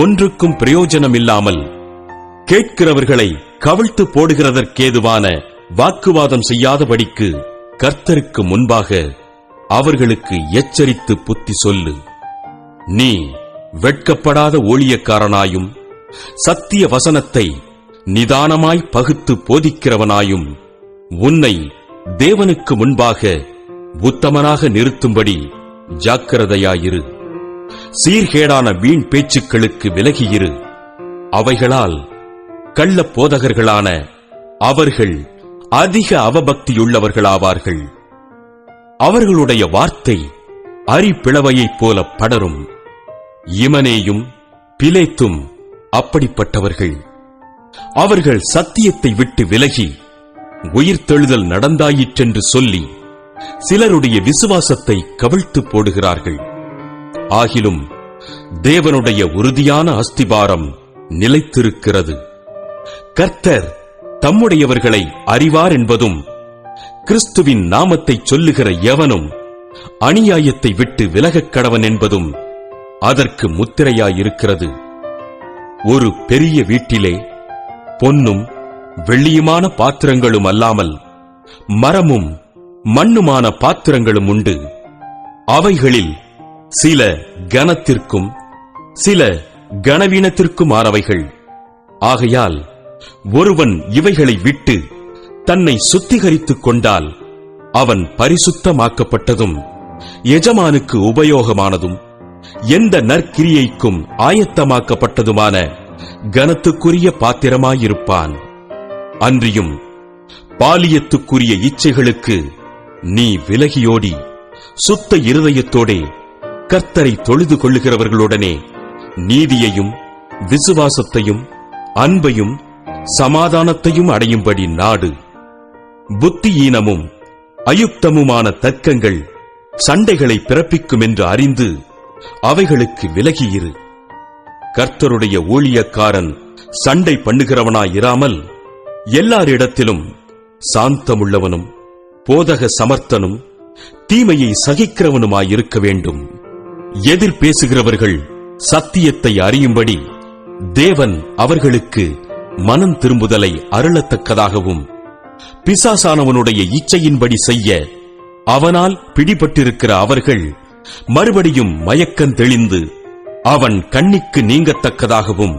ஒன்றுக்கும் பிரயோஜனமில்லாமல் கேட்கிறவர்களை கவிழ்த்து போடுகிறதற்கேதுவான வாக்குவாதம் செய்யாதபடிக்கு கர்த்தருக்கு முன்பாக அவர்களுக்கு எச்சரித்து புத்தி சொல்லு. நீ வெட்கப்படாத ஊழியக்காரனாயும் சத்திய வசனத்தை நிதானமாய் பகுத்து போதிக்கிறவனாயும் உன்னை தேவனுக்கு முன்பாக உத்தமனாக நிறுத்தும்படி ஜாக்கிரதையாயிரு. சீர்கேடான வீண் பேச்சுக்களுக்கு விலகியிரு. அவைகளால் கள்ள போதகர்களான அவர்கள் அதிக அவபக்தியுள்ளவர்களாவார்கள். அவர்களுடைய வார்த்தை அரிப்பிளவையைப் போல படரும். இமனேயும் பிலேத்தும் அப்படிப்பட்டவர்கள். அவர்கள் சத்தியத்தை விட்டு விலகி உயிர்த்தெழுதல் நடந்தாயிற்றென்று சொல்லி சிலருடைய விசுவாசத்தை கவிழ்த்து போடுகிறார்கள். ஆகிலும் தேவனுடைய உறுதியான அஸ்திபாரம் நிலைத்திருக்கிறது. கர்த்தர் தம்முடையவர்களை அறிவார் என்பதும், கிறிஸ்துவின் நாமத்தை சொல்லுகிற எவனும் அநியாயத்தை விட்டு விலகக் கடவன் என்பதும் அதற்கு முத்திரையாயிருக்கிறது. ஒரு பெரிய வீட்டிலே பொன்னும் வெள்ளியுமான பாத்திரங்களும் அல்லாமல் மரமும் மண்ணுமான பாத்திரங்களும் உண்டு. அவைகளில் சில கனத்திற்கும் சில கனவீனத்திற்குமானவைகள். ஆகையால் ஒருவன் இவைகளை விட்டு தன்னை சுத்திகரித்துக் கொண்டால் அவன் பரிசுத்தமாக்கப்பட்டதும் எஜமானுக்கு உபயோகமானதும் எந்த நற்கிரியைக்கும் ஆயத்தமாக்கப்பட்டதுமான கனத்துக்குரிய பாத்திரமாயிருப்பான். அன்றியும் பாலியத்துக்குரிய இச்சைகளுக்கு நீ விலகியோடி சுத்த இருதயத்தோடே கர்த்தரை தொழுது கொள்ளுகிறவர்களுடனே நீதியையும் விசுவாசத்தையும் அன்பையும் சமாதானத்தையும் அடையும்படி நாடு. புத்தியீனமும் அயுக்தமுமான தர்க்கங்கள் சண்டைகளை பிறப்பிக்கும் என்று அறிந்து அவைகளுக்கு விலகியிரு. கர்த்தருடைய ஊழியக்காரன் சண்டை பண்ணுகிறவனாயிராமல் எல்லாரிடத்திலும் சாந்தமுள்ளவனும் போதக சமர்த்தனும் தீமையை சகிக்கிறவனுமாயிருக்க வேண்டும். எதிர் பேசுகிறவர்கள் சத்தியத்தை அறியும்படி தேவன் அவர்களுக்கு மனம் திரும்புதலை அருளத்தக்கதாகவும் பிசாசானவனுடைய இச்சையின்படி செய்ய அவனால் பிடிபட்டிருக்கிற அவர்கள் மறுபடியும் மயக்கம் தெளிந்து அவன் கண்ணிக்கு நீங்கத்தக்கதாகவும்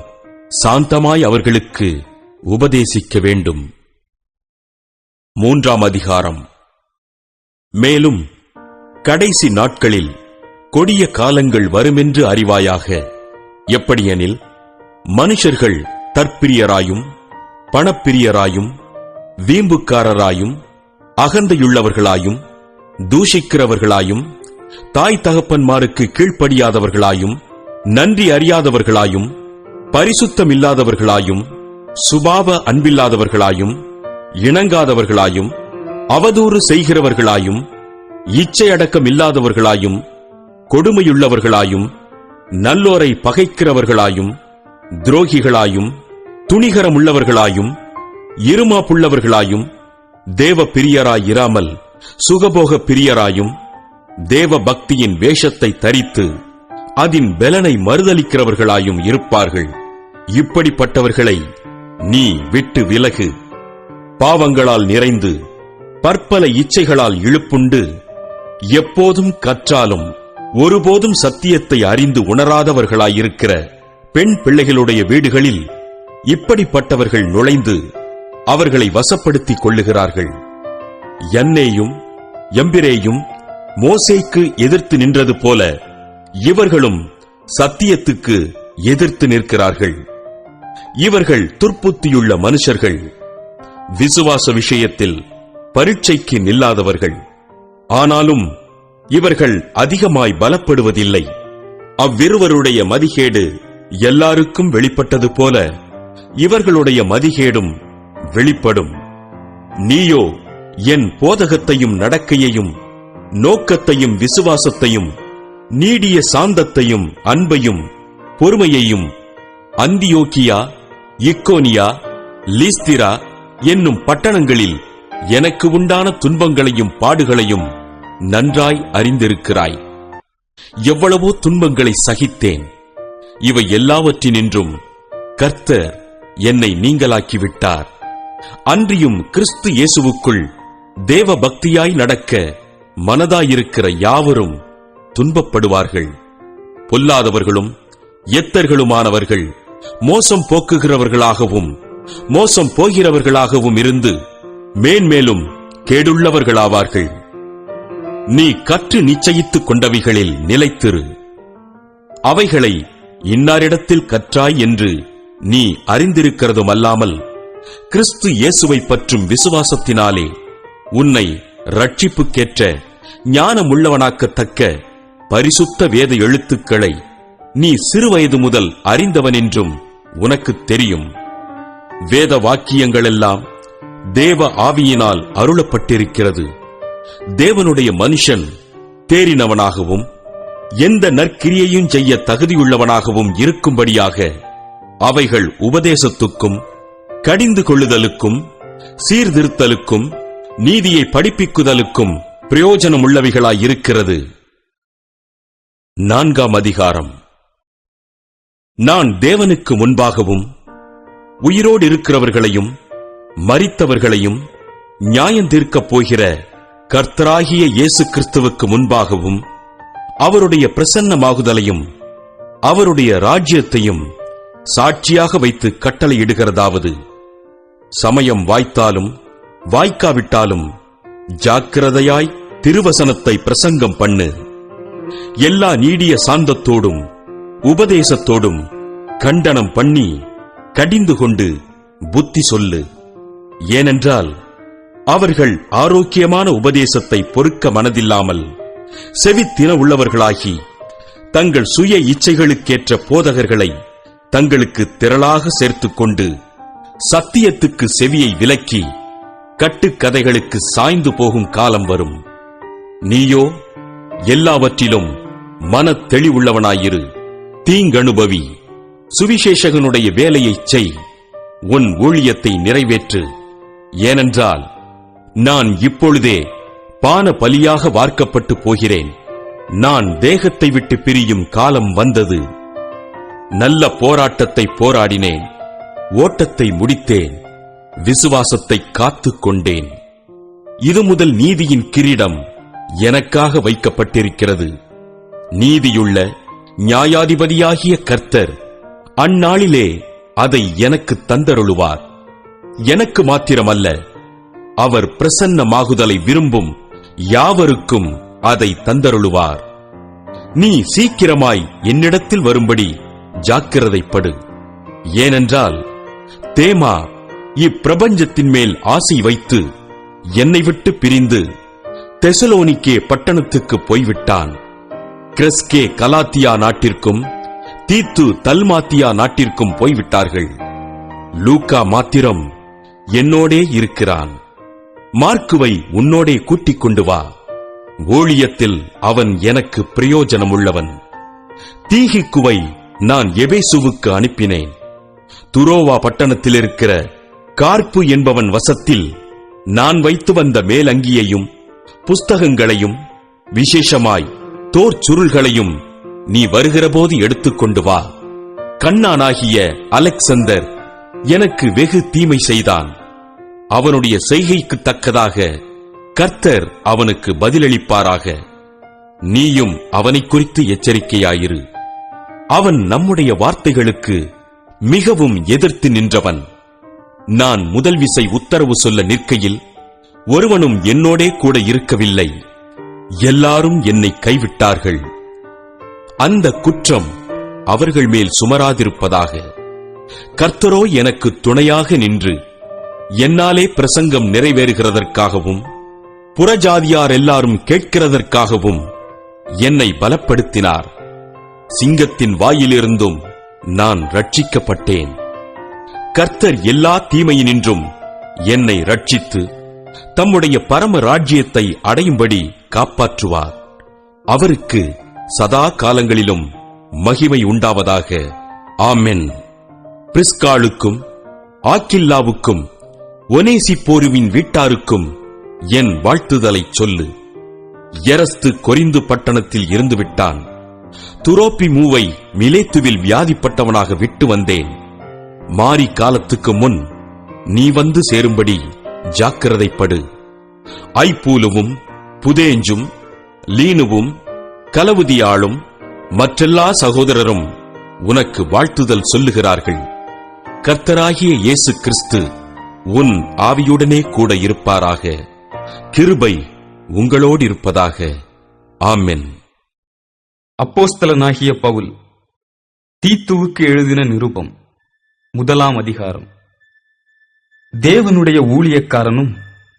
சாந்தமாய் அவர்களுக்கு உபதேசிக்க வேண்டும். 3ஆம் அதிகாரம். மேலும் கடைசி நாட்களில் கொடிய காலங்கள் வருமென்று அறிவாயாக. எப்படியெனில் மனுஷர்கள் தற்பிரியராயும் பணப்பிரியராயும் வீம்புக்காரராயும் அகந்தையுள்ளவர்களாயும் தூஷிக்கிறவர்களாயும் தாய் தகப்பன்மாருக்கு கீழ்ப்படியாதவர்களாயும் நன்றி அறியாதவர்களாயும் பரிசுத்தமில்லாதவர்களாயும் சுபாவ அன்பில்லாதவர்களாயும் இணங்காதவர்களாயும் அவதூறு செய்கிறவர்களாயும் இச்சையடக்கமில்லாதவர்களாயும் கொடுமையுள்ளவர்களாயும் நல்லோரை பகைக்கிறவர்களாயும் துரோகிகளாயும் துணிகரமுள்ளவர்களாயும் இருமாப்புள்ளவர்களாயும் தேவ பிரியராயிராமல் சுகபோக பிரியராயும் தேவ பக்தியின் வேஷத்தை தரித்து அதின் பலனை மறுதலிக்கிறவர்களாயும் இருப்பார்கள். இப்படிப்பட்டவர்களை நீ விட்டு விலகு. பாவங்களால் நிறைந்து பற்பல இச்சைகளால் இழுப்புண்டு எப்போதும் கற்றாலும் ஒருபோதும் சத்தியத்தை அறிந்து உணராதவர்களாயிருக்கிற பெண் பிள்ளைகளுடைய வீடுகளில் இப்படிப்பட்டவர்கள் நுழைந்து அவர்களை வசப்படுத்திக் கொள்ளுகிறார்கள். யன்னேயும் யம்பிரேயும் மோசேக்கு எதிர்த்து நின்றது போல இவர்களும் சத்தியத்துக்கு எதிர்த்து நிற்கிறார்கள். இவர்கள் துர்ப்புத்தியுள்ள மனுஷர்கள், விசுவாச விஷயத்தில் பரீட்சைக்கு நில்லாதவர்கள். ஆனாலும் இவர்கள் அதிகமாய் பலப்படுவதில்லை. அவ்விருவருடைய மதிகேடு எல்லாருக்கும் வெளிப்பட்டது போல இவர்களுடைய மதிகேடும் வெளிப்படும். நீயோ என் போதகத்தையும் நடக்கையையும் நோக்கத்தையும் விசுவாசத்தையும் நீடிய சாந்தத்தையும் அன்பையும் பொறுமையையும் அந்தியோக்கியா இக்கோனியா லீஸ்திரா என்னும் பட்டணங்களில் எனக்கு உண்டான துன்பங்களையும் பாடுகளையும் நன்றாய் அறிந்திருக்கிறாய். எவ்வளவோ துன்பங்களை சகித்தேன். இவை எல்லாவற்றினின்றும் கர்த்தர் என்னை நீங்களாக்கிவிட்டார். அன்றியும் கிறிஸ்து இயேசுவுக்குள் தேவ பக்தியாய் நடக்க மனதாயிருக்கிற யாவரும் துன்பப்படுவார்கள். பொல்லாதவர்களும் எத்தர்களுமானவர்கள் மோசம் போக்குகிறவர்களாகவும் மோசம் போகிறவர்களாகவும் இருந்து மேன்மேலும் கேடுள்ளவர்களாவார்கள். நீ கற்று நிச்சயித்துக் கொண்டவைகளில் நிலைத்திரு. அவைகளை இன்னாரிடத்தில் கற்றாய் என்று நீ அறிந்திருக்கிறதும் அல்லாமல் கிறிஸ்து இயேசுவை பற்றும் விசுவாசத்தினாலே உன்னை ரட்சிப்புக்கேற்ற ஞானமுள்ளவனாக்கத்தக்க பரிசுத்த வேத எழுத்துக்களை நீ சிறுவயது முதல் அறிந்தவனென்றும் உனக்குத் தெரியும். வேத வாக்கியங்களெல்லாம் தேவ ஆவியினால் அருளப்பட்டிருக்கிறது. தேவனுடைய மனுஷன் தேறினவனாகவும் எந்த நற்கிரியையும் செய்ய தகுதியுள்ளவனாகவும் இருக்கும்படியாக அவைகள் உபதேசத்துக்கும் கடிந்து கொள்ளுதலுக்கும் சீர்திருத்தலுக்கும் நீதியை படிப்பிக்குதலுக்கும் பிரயோஜனமுள்ளவைகளாயிருக்கிறது. 4ஆம் அதிகாரம். நான் தேவனுக்கு முன்பாகவும் உயிரோடு இருக்கிறவர்களையும் மரித்தவர்களையும் நியாயந்தீர்க்கப் போகிற கர்த்தராகிய இயேசு கிறிஸ்துவுக்கு முன்பாகவும் அவருடைய பிரசன்னமாகுதலையும் அவருடைய ராஜ்யத்தையும் சாட்சியாக வைத்து கட்டளையிடுகிறதாவது, சமயம் வாய்த்தாலும் வாய்க்காவிட்டாலும் ஜாக்கிரதையாய் திருவசனத்தை பிரசங்கம் பண்ணு. எல்லா நீடிய சாந்தத்தோடும் உபதேசத்தோடும் கண்டனம் பண்ணி கடிந்து கொண்டு புத்தி சொல்லு. ஏனென்றால் அவர்கள் ஆரோக்கியமான உபதேசத்தை பொறுக்க மனதில்லாமல் செவித்தின உள்ளவர்களாகி தங்கள் சுய இச்சைகளுக்கேற்ற போதகர்களை தங்களுக்கு திரளாக சேர்த்துக்கொண்டு சத்தியத்துக்கு செவியை விலக்கி கட்டுக்கதைகளுக்கு சாய்ந்து போகும் காலம் வரும். நீயோ எல்லாவற்றிலும் மனத் தெளிவுள்ளவனாயிரு. தீங்கனுபவி, சுவிசேஷகனுடைய வேலையைச் செய், உன் ஊழியத்தை நிறைவேற்று. ஏனென்றால் நான் இப்பொழுதே பான பலியாக வார்க்கப்பட்டு போகிறேன். நான் தேகத்தை விட்டு பிரியும் காலம் வந்தது. நல்ல போராட்டத்தை போராடினேன், ஓட்டத்தை முடித்தேன், விசுவாசத்தை காத்துக் கொண்டேன். இது முதல் நீதியின் கிரீடம் எனக்காக வைக்கப்பட்டிருக்கிறது. நீதியுள்ள நியாயாதிபதியாகிய கர்த்தர் அந்நாளிலே அதை எனக்கு தந்தருளுவார். எனக்கு மாத்திரமல்ல, அவர் பிரசன்னமாகுதலை விரும்பும் யாவருக்கும் அதை தந்தருளுவார். நீ சீக்கிரமாய் என்னிடத்தில் வரும்படி ஜாக்கிரதைப்படு. ஏனென்றால் தேமா இப்பிரபஞ்சத்தின் மேல் ஆசை வைத்து என்னை விட்டு பிரிந்து தெசலோனிக்கே பட்டணத்துக்கு போய்விட்டான். கிரெஸ்கே கலாத்தியா நாட்டிற்கும் தீத்து தல்மாத்தியா நாட்டிற்கும் போய்விட்டார்கள். லூக்கா மாத்திரம் என்னோடே இருக்கிறான். மார்க்குவை உன்னோடே கூட்டிக் கொண்டு வா. ஊழியத்தில் அவன் எனக்கு பிரயோஜனமுள்ளவன். தீகிக்குவை நான் எபேசுவுக்கு அனுப்பினேன். துரோவா பட்டணத்தில் இருக்கிற கார்ப்பு என்பவன் வசத்தில் நான் வைத்து வந்த மேலங்கியையும் புஸ்தகங்களையும் விசேஷமாய் தோற் சுருள்களையும் நீ வருகிறபோது எடுத்துக்கொண்டு வா. கண்ணானாகிய அலெக்சந்தர் எனக்கு வெகு தீமை செய்தான். அவனுடைய செய்கைக்கு தக்கதாக கர்த்தர் அவனுக்கு பதிலளிப்பாராக. நீயும் அவனைக் குறித்து எச்சரிக்கையாயிரு. அவன் நம்முடைய வார்த்தைகளுக்கு மிகவும் எதிர்த்து நின்றவன். நான் முதல் விசை உத்தரவு சொல்ல நிற்கையில் ஒருவனும் என்னோடே கூட இருக்கவில்லை. எல்லாரும் என்னை கைவிட்டார்கள். அந்த குற்றம் அவர்கள் மேல் சுமராதிருப்பதாக. கர்த்தரோ எனக்கு துணையாக நின்று என்னாலே பிரசங்கம் நிறைவேறுகிறதற்காகவும் புறஜாதியார் எல்லாரும் கேட்கிறதற்காகவும் என்னை பலப்படுத்தினார். சிங்கத்தின் வாயிலிருந்தும் நான் ரட்சிக்கப்பட்டேன். கர்த்தர் எல்லா தீமையினின்றும் என்னை ரட்சித்து தம்முடைய பரம ராஜ்யத்தை அடையும்படி காப்பாற்றுவார். அவருக்கு சதா காலங்களிலும் மகிமை உண்டாவதாக. ஆமென். பிரிஸ்காளுக்கும் ஆக்கில்லாவுக்கும் ஒனேசிப்போருவின் வீட்டாருக்கும் என் வாழ்த்துதலைச் சொல்லு. எரஸ்து கொரிந்து பட்டணத்தில் இருந்து விட்டான். துரோப்பிமூவை மிலேத்துவில் வியாதிப்பட்டவனாக விட்டு வந்தேன். மாரி காலத்துக்கு முன் நீ வந்து சேரும்படி ஜாக்கிரதைப்படு. ஐப்பூலுவும் புதேஞ்சும் லீனுவும் கலவுதியாளும் மற்றெல்லா சகோதரரும் உனக்கு வாழ்த்துதல் சொல்லுகிறார்கள். கர்த்தராகிய இயேசு கிறிஸ்து உன் ஆவியுடனே கூட இருப்பாராக. கிருபை உங்களோடு இருப்பதாக. ஆமென். அப்போஸ்தலனாகிய பவுல் தீத்துவுக்கு எழுதின நிருபம் 1ஆம் அதிகாரம். தேவனுடைய ஊழியக்காரனும்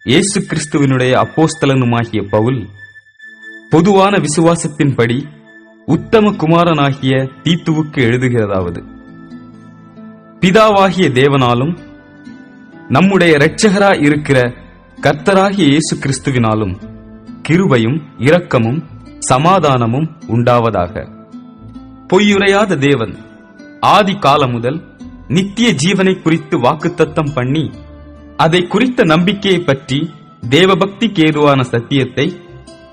இயேசு கிறிஸ்துவினுடைய அப்போஸ்தலனுமாகிய பவுல் பொதுவான விசுவாசத்தின்படி உத்தம குமாரனாகிய தீத்துவுக்கு எழுதுகிறதாவது: பிதாவாகிய தேவனாலும் நம்முடைய இரட்சகராய் இருக்கிற கர்த்தராகிய இயேசு கிறிஸ்துவினாலும் கிருபையும் இரக்கமும் சமாதானமும் உண்டாவதாக. பொய்யுரையாத தேவன் ஆதி காலம் முதல் நித்திய ஜீவனை குறித்து வாக்குத்தத்தம் பண்ணி அதை குறித்த நம்பிக்கையை பற்றி தேவபக்திக்கு ஏதுவான சத்தியத்தை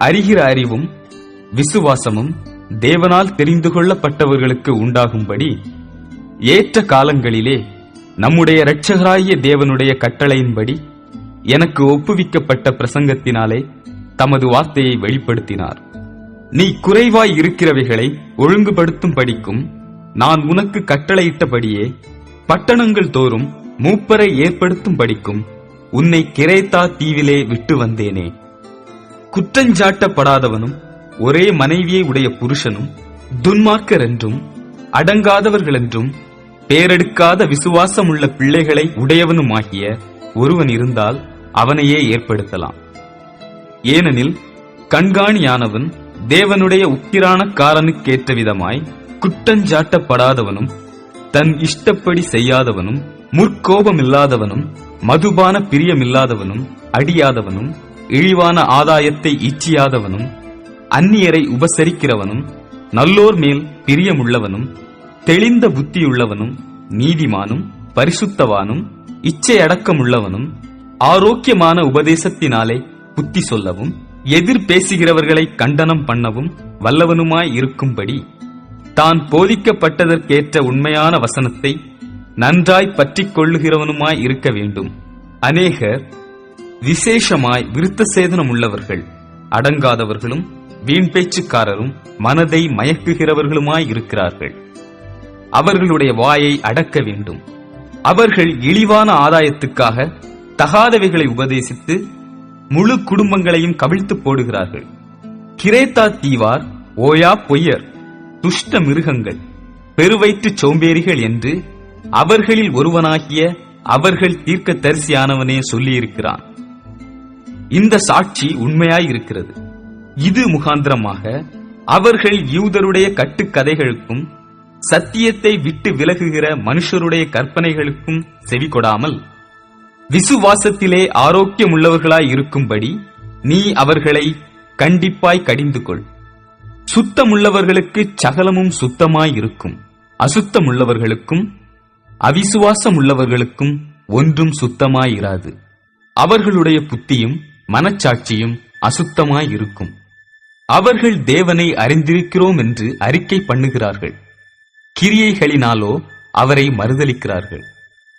அறிகிற அறிவும் விசுவாசமும் தேவனால் தெரிந்து கொள்ளப்பட்டவர்களுக்கு உண்டாகும்படி ஏற்ற காலங்களிலே நம்முடைய இரட்சகராகிய தேவனுடைய கட்டளையின்படி எனக்கு ஒப்புவிக்கப்பட்ட பிரசங்கத்தினாலே தமது வார்த்தையை வெளிப்படுத்தினார். நீ குறைவாய் இருக்கிறவைகளை ஒழுங்குபடுத்தும் படிக்கும் நான் உனக்கு கட்டளையிட்டபடியே பட்டணங்கள் தோறும் மூப்பரை ஏற்படுத்தும் படிக்கும் உன்னை கிரேத்தா தீவிலே விட்டு வந்தேனே. குற்றஞ்சாட்டப்படாதவனும் ஒரே மனைவியை உடைய புருஷனும் துன்மார்க்கர் என்றும் அடங்காதவர்கள் என்றும் பேரெடுக்காத விசுவாசமுள்ள பிள்ளைகளை உடையவனுமாகிய ஒருவன் இருந்தால் அவனையே ஏற்படுத்தலாம். ஏனெனில் கண்காணியானவன் தேவனுடைய உக்கிரானக்காரனுக்கேற்ற விதமாய் குற்றஞ்சாட்டப்படாதவனும் தன் இஷ்டப்படி செய்யாதவனும் முற்கோபமில்லாதவனும் மதுபான பிரியமில்லாதவனும் அடியாதவனும் இழிவான ஆதாயத்தை இச்சியாதவனும் அந்நியரை உபசரிக்கிறவனும் நல்லோர் மேல் பிரியமுள்ளவனும் தெளிந்த புத்தியுள்ளவனும் நீதிமானும் பரிசுத்தவானும் இச்சையடக்கமுள்ளவனும் ஆரோக்கியமான உபதேசத்தினாலே புத்தி சொல்லவும் எதிர் பேசுகிறவர்களை கண்டனம் பண்ணவும் வல்லவனுமாய் இருக்கும்படி தான் போதிக்கப்பட்டதற்கேற்ற உண்மையான வசனத்தை நன்றாய் பற்றிக் கொள்ளுகிறவனுமாய் இருக்க வேண்டும். அநேகர் விசேஷமாய் விருத்த சேதனம் உள்ளவர்கள், அடங்காதவர்களும் வீண் பேச்சுக்காரரும் மனதை மயக்குகிறவர்களுமாய் இருக்கிறார்கள். அவர்களுடைய வாயை அடக்க வேண்டும். அவர்கள் இழிவான ஆதாயத்துக்காக தகாதவைகளை உபதேசித்து முழு குடும்பங்களையும் கவிழ்த்து போடுகிறார்கள். கிரேத்தா தீவார் ஓயா பொய்யர், துஷ்ட மிருகங்கள், பெருவயிற்று சோம்பேறிகள் என்று அவர்களில் ஒருவனாகிய அவர்கள் தீர்க்க தரிசியானவனே சொல்லியிருக்கிறான். இந்த சாட்சி உண்மையாயிருக்கிறது. இது முகாந்திரமாக அவர்கள் யூதருடைய கட்டுக்கதைகளுக்கும் சத்தியத்தை விட்டு விலகுகிற மனுஷருடைய கற்பனைகளுக்கும் செவிகொடாமல் விசுவாசத்திலே ஆரோக்கியமுள்ளவர்களாய் இருக்கும்படி நீ அவர்களை கண்டிப்பாய் கடிந்து கொள். சுத்தமுள்ளவர்களுக்கு சகலமும் சுத்தமாய் இருக்கும், அசுத்தமுள்ளவர்களுக்கும் அவிசுவாசமுள்ளவர்களுக்கும் ஒன்றும் சுத்தமாயிராது. அவர்களுடைய புத்தியும் மனச்சாட்சியும் அசுத்தமாயிருக்கும். அவர்கள் தேவனை அறிந்திருக்கிறோம் என்று அறிக்கை பண்ணுகிறார்கள், கிரியைகளினாலோ அவரை மறுதலிக்கிறார்கள்.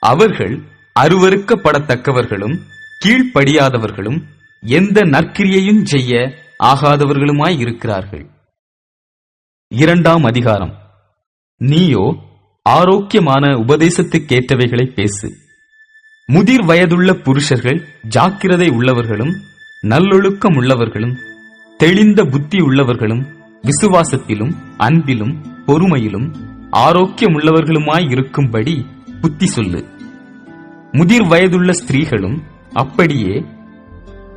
அவர்கள் அருவருக்கப்படத்தக்கவர்களும் கீழ்ப்படியாதவர்களும் எந்த நற்கிரியையும் செய்ய ஆகாதவர்களுமாயிருக்கிறார்கள். 2ஆம் அதிகாரம். நீயோ ஆரோக்கியமான உபதேசத்துக்கேற்றவைகளை பேசு. முதிர் வயதுள்ள புருஷர்கள் ஜாக்கிரதை உள்ளவர்களும் நல்லொழுக்கம் உள்ளவர்களும் தெளிந்த புத்தி உள்ளவர்களும் விசுவாசத்திலும் அன்பிலும் பொறுமையிலும் ஆரோக்கியமுள்ளவர்களுமாயிருக்கும்படி புத்தி சொல்லு. முதிர் வயதுள்ள ஸ்திரீகளும் அப்படியே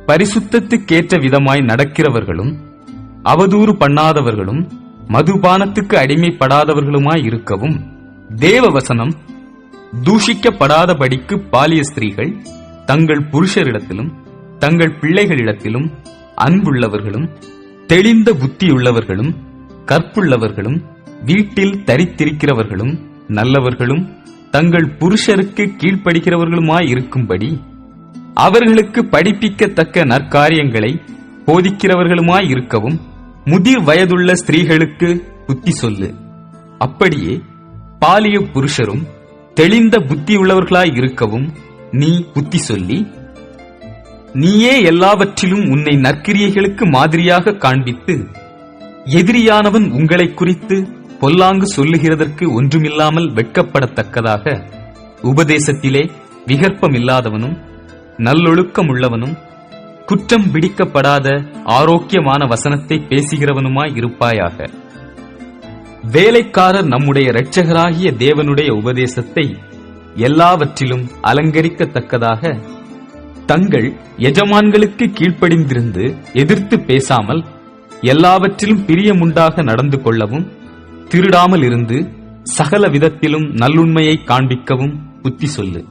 பரிசுத்தத்துக்கேற்ற விதமாய் நடக்கிறவர்களும் அவதூறு பண்ணாதவர்களும் மதுபானத்துக்கு அடிமைப்படாதவர்களுமாயிருக்கவும் தேவவசனம் தூஷிக்கப்படாதபடிக்கு பாலிய ஸ்திரீகள் தங்கள் புருஷரிடத்திலும் தங்கள் பிள்ளைகளிடத்திலும் அன்புள்ளவர்களும் தெளிந்த புத்தியுள்ளவர்களும் கற்புள்ளவர்களும் வீட்டில் தரித்திருக்கிறவர்களும் நல்லவர்களும் தங்கள் புருஷருக்கு கீழ்ப்படுகிறவர்களுமாயிருக்கும்படி அவர்களுக்கு படிப்பிக்கத்தக்க நற்காரியங்களை போதிக்கிறவர்களுமாயிருக்கவும் முதிர் வயதுள்ள ஸ்திரீகளுக்கு புத்தி சொல்லு. அப்படியே பாலிய புருஷரும் தெளிந்த புத்தியுள்ளவர்களாயிருக்கவும் நீ புத்தி சொல்லி, நீயே எல்லாவற்றிலும் உன்னை நற்கிரியைகளுக்கு மாதிரியாக காண்பித்து எதிரியானவன் உங்களை குறித்து பொல்லாங்கு சொல்லுகிறதற்கு ஒன்றுமில்லாமல் வெட்கப்படத்தக்கதாக உபதேசத்திலே விகற்பமில்லாதவனும் நல்லொழுக்கமுள்ளவனும் குற்றம் பிடிக்கப்படாத ஆரோக்கியமான வசனத்தை பேசுகிறவனுமாய் இருப்பாயாக. வேலைக்காரர் நம்முடைய இரட்சகராகிய தேவனுடைய உபதேசத்தை எல்லாவற்றிலும் அலங்கரிக்கத்தக்கதாக தங்கள் எஜமான்களுக்கு கீழ்ப்படிந்திருந்து எதிர்த்து பேசாமல் எல்லாவற்றிலும் பிரியமுண்டாக நடந்து கொள்ளவும், திருடாமல் இருந்து சகல விதத்திலும் நல்லுண்மையை காண்பிக்கவும் புத்தி சொல்லு.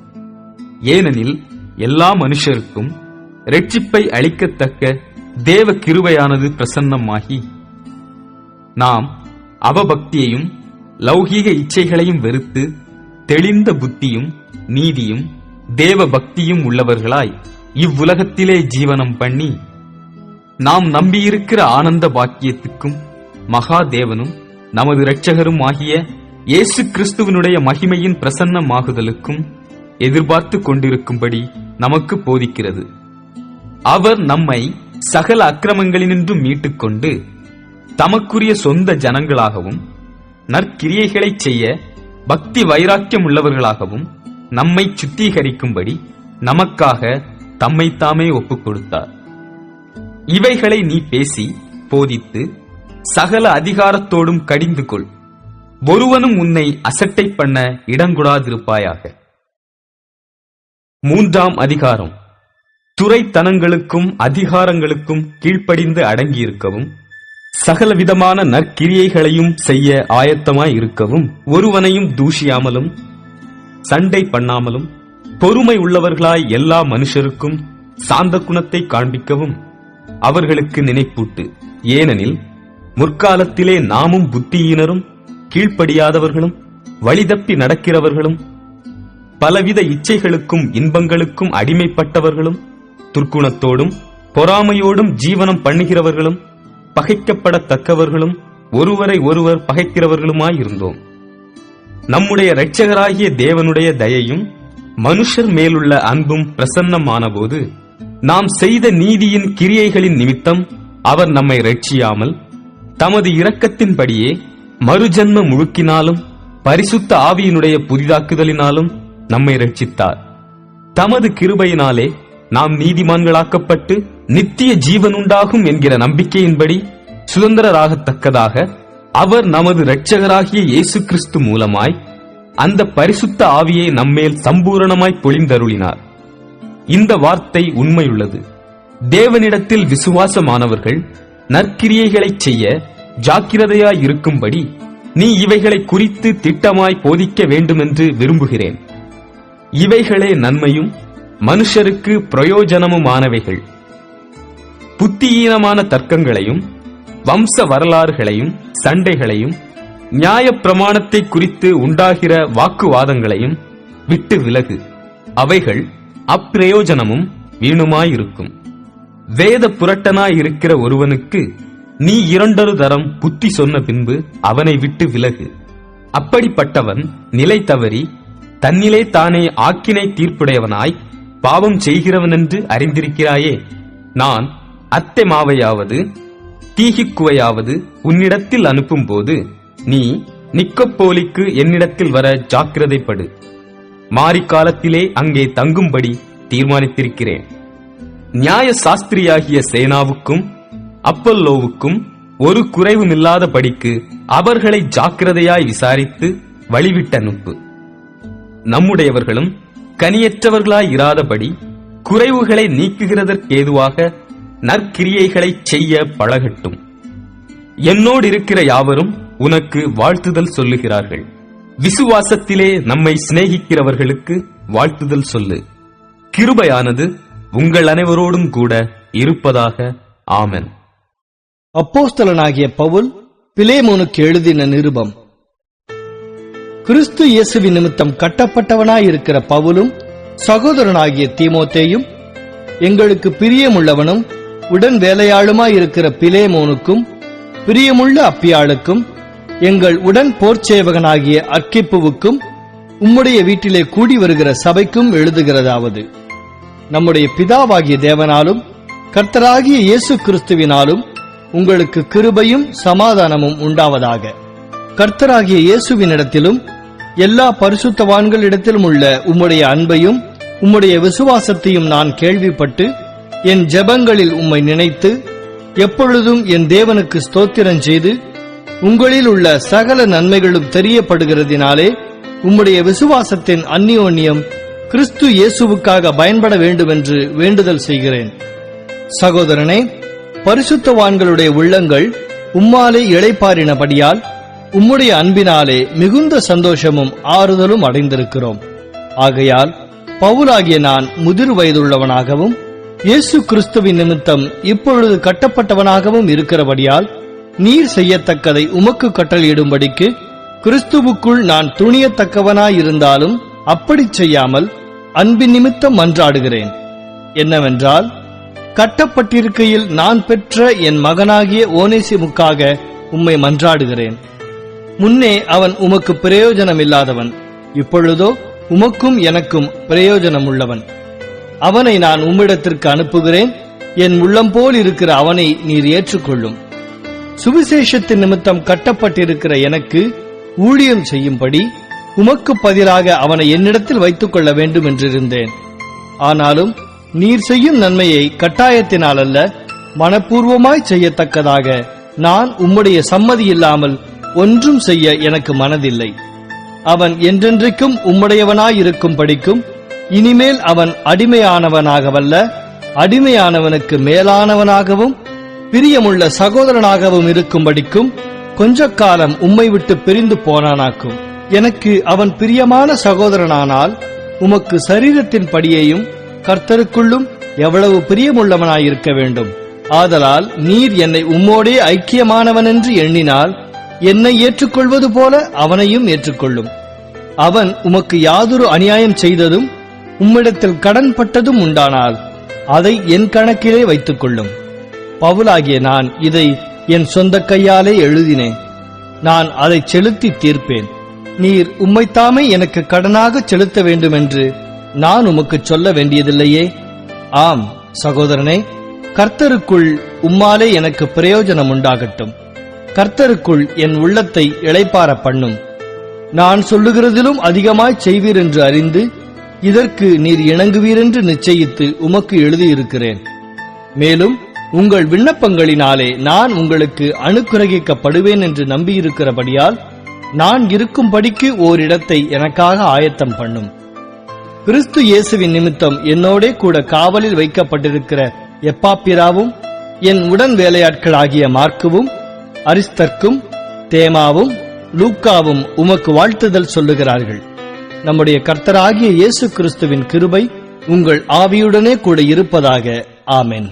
ஏனெனில் எல்லா மனுஷருக்கும் இரட்சிப்பை அளிக்கத்தக்க தேவ கிருபையானது பிரசன்னமாகி, நாம் அவபக்தியையும் லௌகீக இச்சைகளையும் வெறுத்து தெளிந்த புத்தியும் நீதியும் தேவ பக்தியும் உள்ளவர்களாய் இவ்வுலகத்திலே ஜீவனம் பண்ணி, நாம் நம்பியிருக்கிற ஆனந்த பாக்கியத்துக்கும் மகாதேவனும் நமது இரட்சகரும் ஆகிய இயேசு கிறிஸ்துவனுடைய மகிமையின் பிரசன்னமாகுதலுக்கும் எதிர்பார்த்து கொண்டிருக்கும்படி நமக்கு போதிக்கிறது. அவர் நம்மை சகல அக்கிரமங்களினின்றும் மீட்டுக்கொண்டு தமக்குரிய சொந்த ஜனங்களாகவும் நற்கிரியைகளைச் செய்ய பக்தி வைராக்கியம் உள்ளவர்களாகவும் நம்மை சுத்திகரிக்கும்படி நமக்காக தம்மைத்தாமே ஒப்புக் கொடுத்தார். இவைகளை நீ பேசி போதித்து சகல அதிகாரத்தோடும் கடிந்து கொள். ஒருவனும் உன்னை அசட்டை பண்ண இடங்கூடாதிருப்பாயாக. 3ஆம் அதிகாரம். துரைத்தனங்களுக்கும் அதிகாரங்களுக்கும் கீழ்ப்படிந்து அடங்கியிருக்கவும், சகலவிதமான நற்கிரியைகளையும் செய்ய ஆயத்தமாயிருக்கவும், ஒருவனையும் தூஷியாமலும் சண்டை பண்ணாமலும் பொறுமை உள்ளவர்களாய் எல்லா மனுஷருக்கும் சாந்த குணத்தை காண்பிக்கவும் அவர்களுக்கு நினைப்பூட்டு. ஏனெனில் முற்காலத்திலே நாமும் புத்தியினரும் கீழ்ப்படியாதவர்களும் வழிதப்பி நடக்கிறவர்களும் பலவித இச்சைகளுக்கும் இன்பங்களுக்கும் அடிமைப்பட்டவர்களும் துர்க்குணத்தோடும் பொறாமையோடும் ஜீவனம் பண்ணுகிறவர்களும் பகைக்கப்படத்தக்கவர்களும் ஒருவரை ஒருவர் பகைக்கிறவர்களுமாயிருந்தோம். நம்முடைய இரட்சகராகிய தேவனுடைய தயையும் மனுஷர் மேலுள்ள அன்பும் பிரசன்னமானபோது, நாம் செய்த நீதியின் கிரியைகளின் நிமித்தம் அவர் நம்மை இரட்சியாமல் தமது இரக்கத்தின்படியே மறுஜன்ம முழுக்கினாலும் பரிசுத்த ஆவியினுடைய புதிதாக்குதலினாலும் நம்மை இரட்சித்தார். தமது கிருபையினாலே நாம் நீதிமான்களாக்கப்பட்டு நித்திய ஜீவனுண்டாகும் என்கிற நம்பிக்கையின்படி சுதந்திரராகத்தக்கதாக அவர் நமது இரட்சகராகிய இயேசு கிறிஸ்து மூலமாய் அந்த பரிசுத்த ஆவியை நம்மேல் சம்பூரணமாய் பொழிந்தருளினார். இந்த வார்த்தை உண்மையுள்ளது. தேவனிடத்தில் விசுவாசமானவர்கள் நற்கிரியைகளைச் செய்ய ஜாக்கிரதையாயிருக்கும்படி நீ இவைகளை குறித்து திட்டமாய் போதிக்க வேண்டுமென்று விரும்புகிறேன். இவைகளே நன்மையும் மனுஷருக்கு பிரயோஜனமுமானவைகள். புத்தியீனமான தர்க்கங்களையும் வம்ச வரலாறுகளையும் சண்டைகளையும் நியாய பிரமாணத்தை குறித்து உண்டாகிற வாக்குவாதங்களையும் விட்டு விலகு. அவைகள் அப்பிரயோஜனமும் வீணுமாயிருக்கும். வேத புரட்டனாயிருக்கிற ஒருவனுக்கு நீ 2 தரம் புத்தி சொன்ன பின்பு அவனை விட்டு விலகு. அப்படிப்பட்டவன் நிலை தவறி தன்னிலே தானே ஆக்கினை தீர்ப்புடையவனாய் பாவம் செய்கிறவனென்று அறிந்திருக்கிறாயே. நான் அத்தெமாவையாவது தீகிக்குவையாவது உன்னிடத்தில் அனுப்பும்போது நீ நிக்கப்போலிக்கு என்னிடத்தில் வர ஜாக்கிரதைப்படு. மாரிக்காலத்திலே அங்கே தங்கும்படி தீர்மானித்திருக்கிறேன். நியாய சாஸ்திரியாகிய சேனாவுக்கும் அப்பல்லோவுக்கும் ஒரு குறைவுமில்லாத படிக்கு அவர்களை ஜாக்கிரதையாய் விசாரித்து வழிவிட்டு அனுப்பு. நம்முடையவர்களும் கனியற்றவர்களாய் இராதபடி குறைவுகளை நீக்குகிறதற்கேதுவாக நற்கிரியைகளைச் செய்ய பழகட்டும். என்னோடு இருக்கிற யாவரும் உனக்கு வாழ்த்துதல் சொல்லுகிறார்கள். விசுவாசத்திலே நம்மை சிநேகிக்கிறவர்களுக்கு வாழ்த்துதல் சொல்லு. கிருபையானது உங்கள் அனைவரோடும் கூட இருப்பதாக. ஆமென். அப்போஸ்தலனாகிய பவுல் பிலேமோனுக்கு எழுதின நிருபம். கிறிஸ்து இயேசுவின் நிமித்தம் கட்டப்பட்டவனாயிருக்கிற பவுலும் சகோதரனாகிய தீமோத்தேயும் எங்களுக்கு பிரியமுள்ளவனும் உடன் வேலையாளுமாயிருக்கிற பிலேமோனுக்கும் பிரியமுள்ள அப்பியாளுக்கும் எங்கள் உடன் போர்ச்சேவகனாகிய அர்க்கிப்புவுக்கும் உம்முடைய வீட்டிலே கூடி வருகிற சபைக்கும் எழுதுகிறதாவது, நம்முடைய பிதாவாகிய தேவனாலும் கர்த்தராகிய இயேசு கிறிஸ்துவினாலும் உங்களுக்கு கிருபையும் சமாதானமும் உண்டாவதாக. கர்த்தராகிய இயேசுவினிடத்திலும் எல்லா பரிசுத்தவான்களிடத்திலும் உள்ள உம்முடைய அன்பையும் உம்முடைய விசுவாசத்தையும் நான் கேள்விப்பட்டு என் ஜெபங்களில் உம்மை நினைத்து எப்பொழுதும் என் தேவனுக்கு ஸ்தோத்திரம் செய்து உங்களில் உள்ள சகல நன்மைகளும் தெரியப்படுகிறதினாலே உம்முடைய விசுவாசத்தின் அந்நியோன்யம் கிறிஸ்து இயேசுவுக்காக பயன்பட வேண்டும் என்று வேண்டுதல் செய்கிறேன். சகோதரனே, பரிசுத்தவான்களுடைய உள்ளங்கள் உம்மாலே இளைப்பாறினபடியால் உம்முடைய அன்பினாலே மிகுந்த சந்தோஷமும் ஆறுதலும் அடைந்திருக்கிறோம். ஆகையால் பவுலாகிய நான் முதிர் வயதுள்ளவனாகவும் இயேசு கிறிஸ்துவின் நிமித்தம் இப்பொழுது கட்டப்பட்டவனாகவும் இருக்கிறபடியால் நீர் செய்யத்தக்கதை உமக்கு கட்டளையிடும்படிக்கு கிறிஸ்துவுக்குள் நான் துணியத்தக்கவனாயிருந்தாலும் அப்படி செய்யாமல் அன்பின் நிமித்தம் மன்றாடுகிறேன். என்னவென்றால், கட்டப்பட்டிருக்கையில் நான் பெற்ற என் மகனாகிய ஓனேசிமுக்காக உம்மை மன்றாடுகிறேன். முன்னே அவன் உமக்கு பிரயோஜனமில்லாதவன், இப்பொழுதோ உமக்கும் எனக்கும் பிரயோஜனமுள்ளவன். அவனை நான் உம்மிடத்திற்கு அனுப்புகிறேன். என் உள்ளம் போல் இருக்கிற அவனை நீர் ஏற்றுக்கொள்ளும். சுவிசேஷத்தின் நிமித்தம் கட்டப்பட்டிருக்கிற எனக்கு ஊழியம் செய்யும்படி உமக்கு பதிலாக அவனை என்னிடத்தில் வைத்துக் கொள்ள வேண்டும் என்றிருந்தேன். ஆனாலும் நீர் செய்யும் நன்மையை கட்டாயத்தினால் அல்ல, மனப்பூர்வமாய் செய்யத்தக்கதாக நான் உம்முடைய சம்மதி இல்லாமல் ஒன்றும் செய்ய எனக்கு மனதில்லை. அவன் என்றென்றைக்கும் உம்முடையவனாயிருக்கும் படிக்கும் இனிமேல் அவன் அடிமையானவனாகவல்ல, அடிமையானவனுக்கு மேலானவனாகவும் பிரியமுள்ள சகோதரனாகவும் இருக்கும்படிக்கும் கொஞ்ச காலம் உம்மை விட்டு பிரிந்து போனானாக்கும். எனக்கு அவன் பிரியமான சகோதரனானால் உமக்கு சரீரத்தின் படியையும் கர்த்தருக்குள்ளும் எவ்வளவு பிரியமுள்ளவனாயிருக்க வேண்டும். ஆதலால் நீர் என்னை உம்மோடே ஐக்கியமானவனென்று எண்ணினால் என்னை ஏற்றுக்கொள்வது போல அவனையும் ஏற்றுக்கொள்ளும். அவன் உமக்கு யாதொரு அநியாயம் செய்ததும் உம்மிடத்தில் கடன் பட்டதும் உண்டானால் அதை என் கணக்கிலே வைத்துக் கொள்ளும். பவுலாகிய நான் இதை என் சொந்த கையாலே எழுதினேன். நான் அதை செலுத்தி தீர்ப்பேன். நீர் உம்மைத்தாமே எனக்கு கடனாக செலுத்த வேண்டும் என்று நான் உமக்கு சொல்ல வேண்டியதில்லையே. ஆம் சகோதரனே, கர்த்தருக்குள் உம்மாலே எனக்கு பிரயோஜனம் உண்டாகட்டும். கர்த்தருக்குள் என் உள்ளத்தை இளைப்பார பண்ணும். நான் சொல்லுகிறதிலும் அதிகமாய் செய்வீர் என்று அறிந்து இதற்கு நீர் இணங்குவீர் என்று நிச்சயித்து உமக்கு எழுதியிருக்கிறேன். மேலும் உங்கள் விண்ணப்பங்களினாலே நான் உங்களுக்கு அனுக்கிரகிக்கப்படுவேன் என்று நம்பியிருக்கிறபடியால் நான் இருக்கும்படிக்கு ஓரிடத்தை எனக்காக ஆயத்தம் பண்ணும். கிறிஸ்து இயேசுவின் நிமித்தம் என்னோடே கூட காவலில் வைக்கப்பட்டிருக்கிற எப்பாப்பிராவும் என் உடன் வேலையாட்களாகிய மார்க்குவும் அரிஸ்தர்க்கும் தேமாவும் லூக்காவும் உமக்கு வாழ்த்துதல் சொல்லுகிறார்கள். நம்முடைய கர்த்தராகிய இயேசு கிறிஸ்துவின் கிருபை உங்கள் ஆவியுடனே கூட இருப்பதாக. ஆமென்.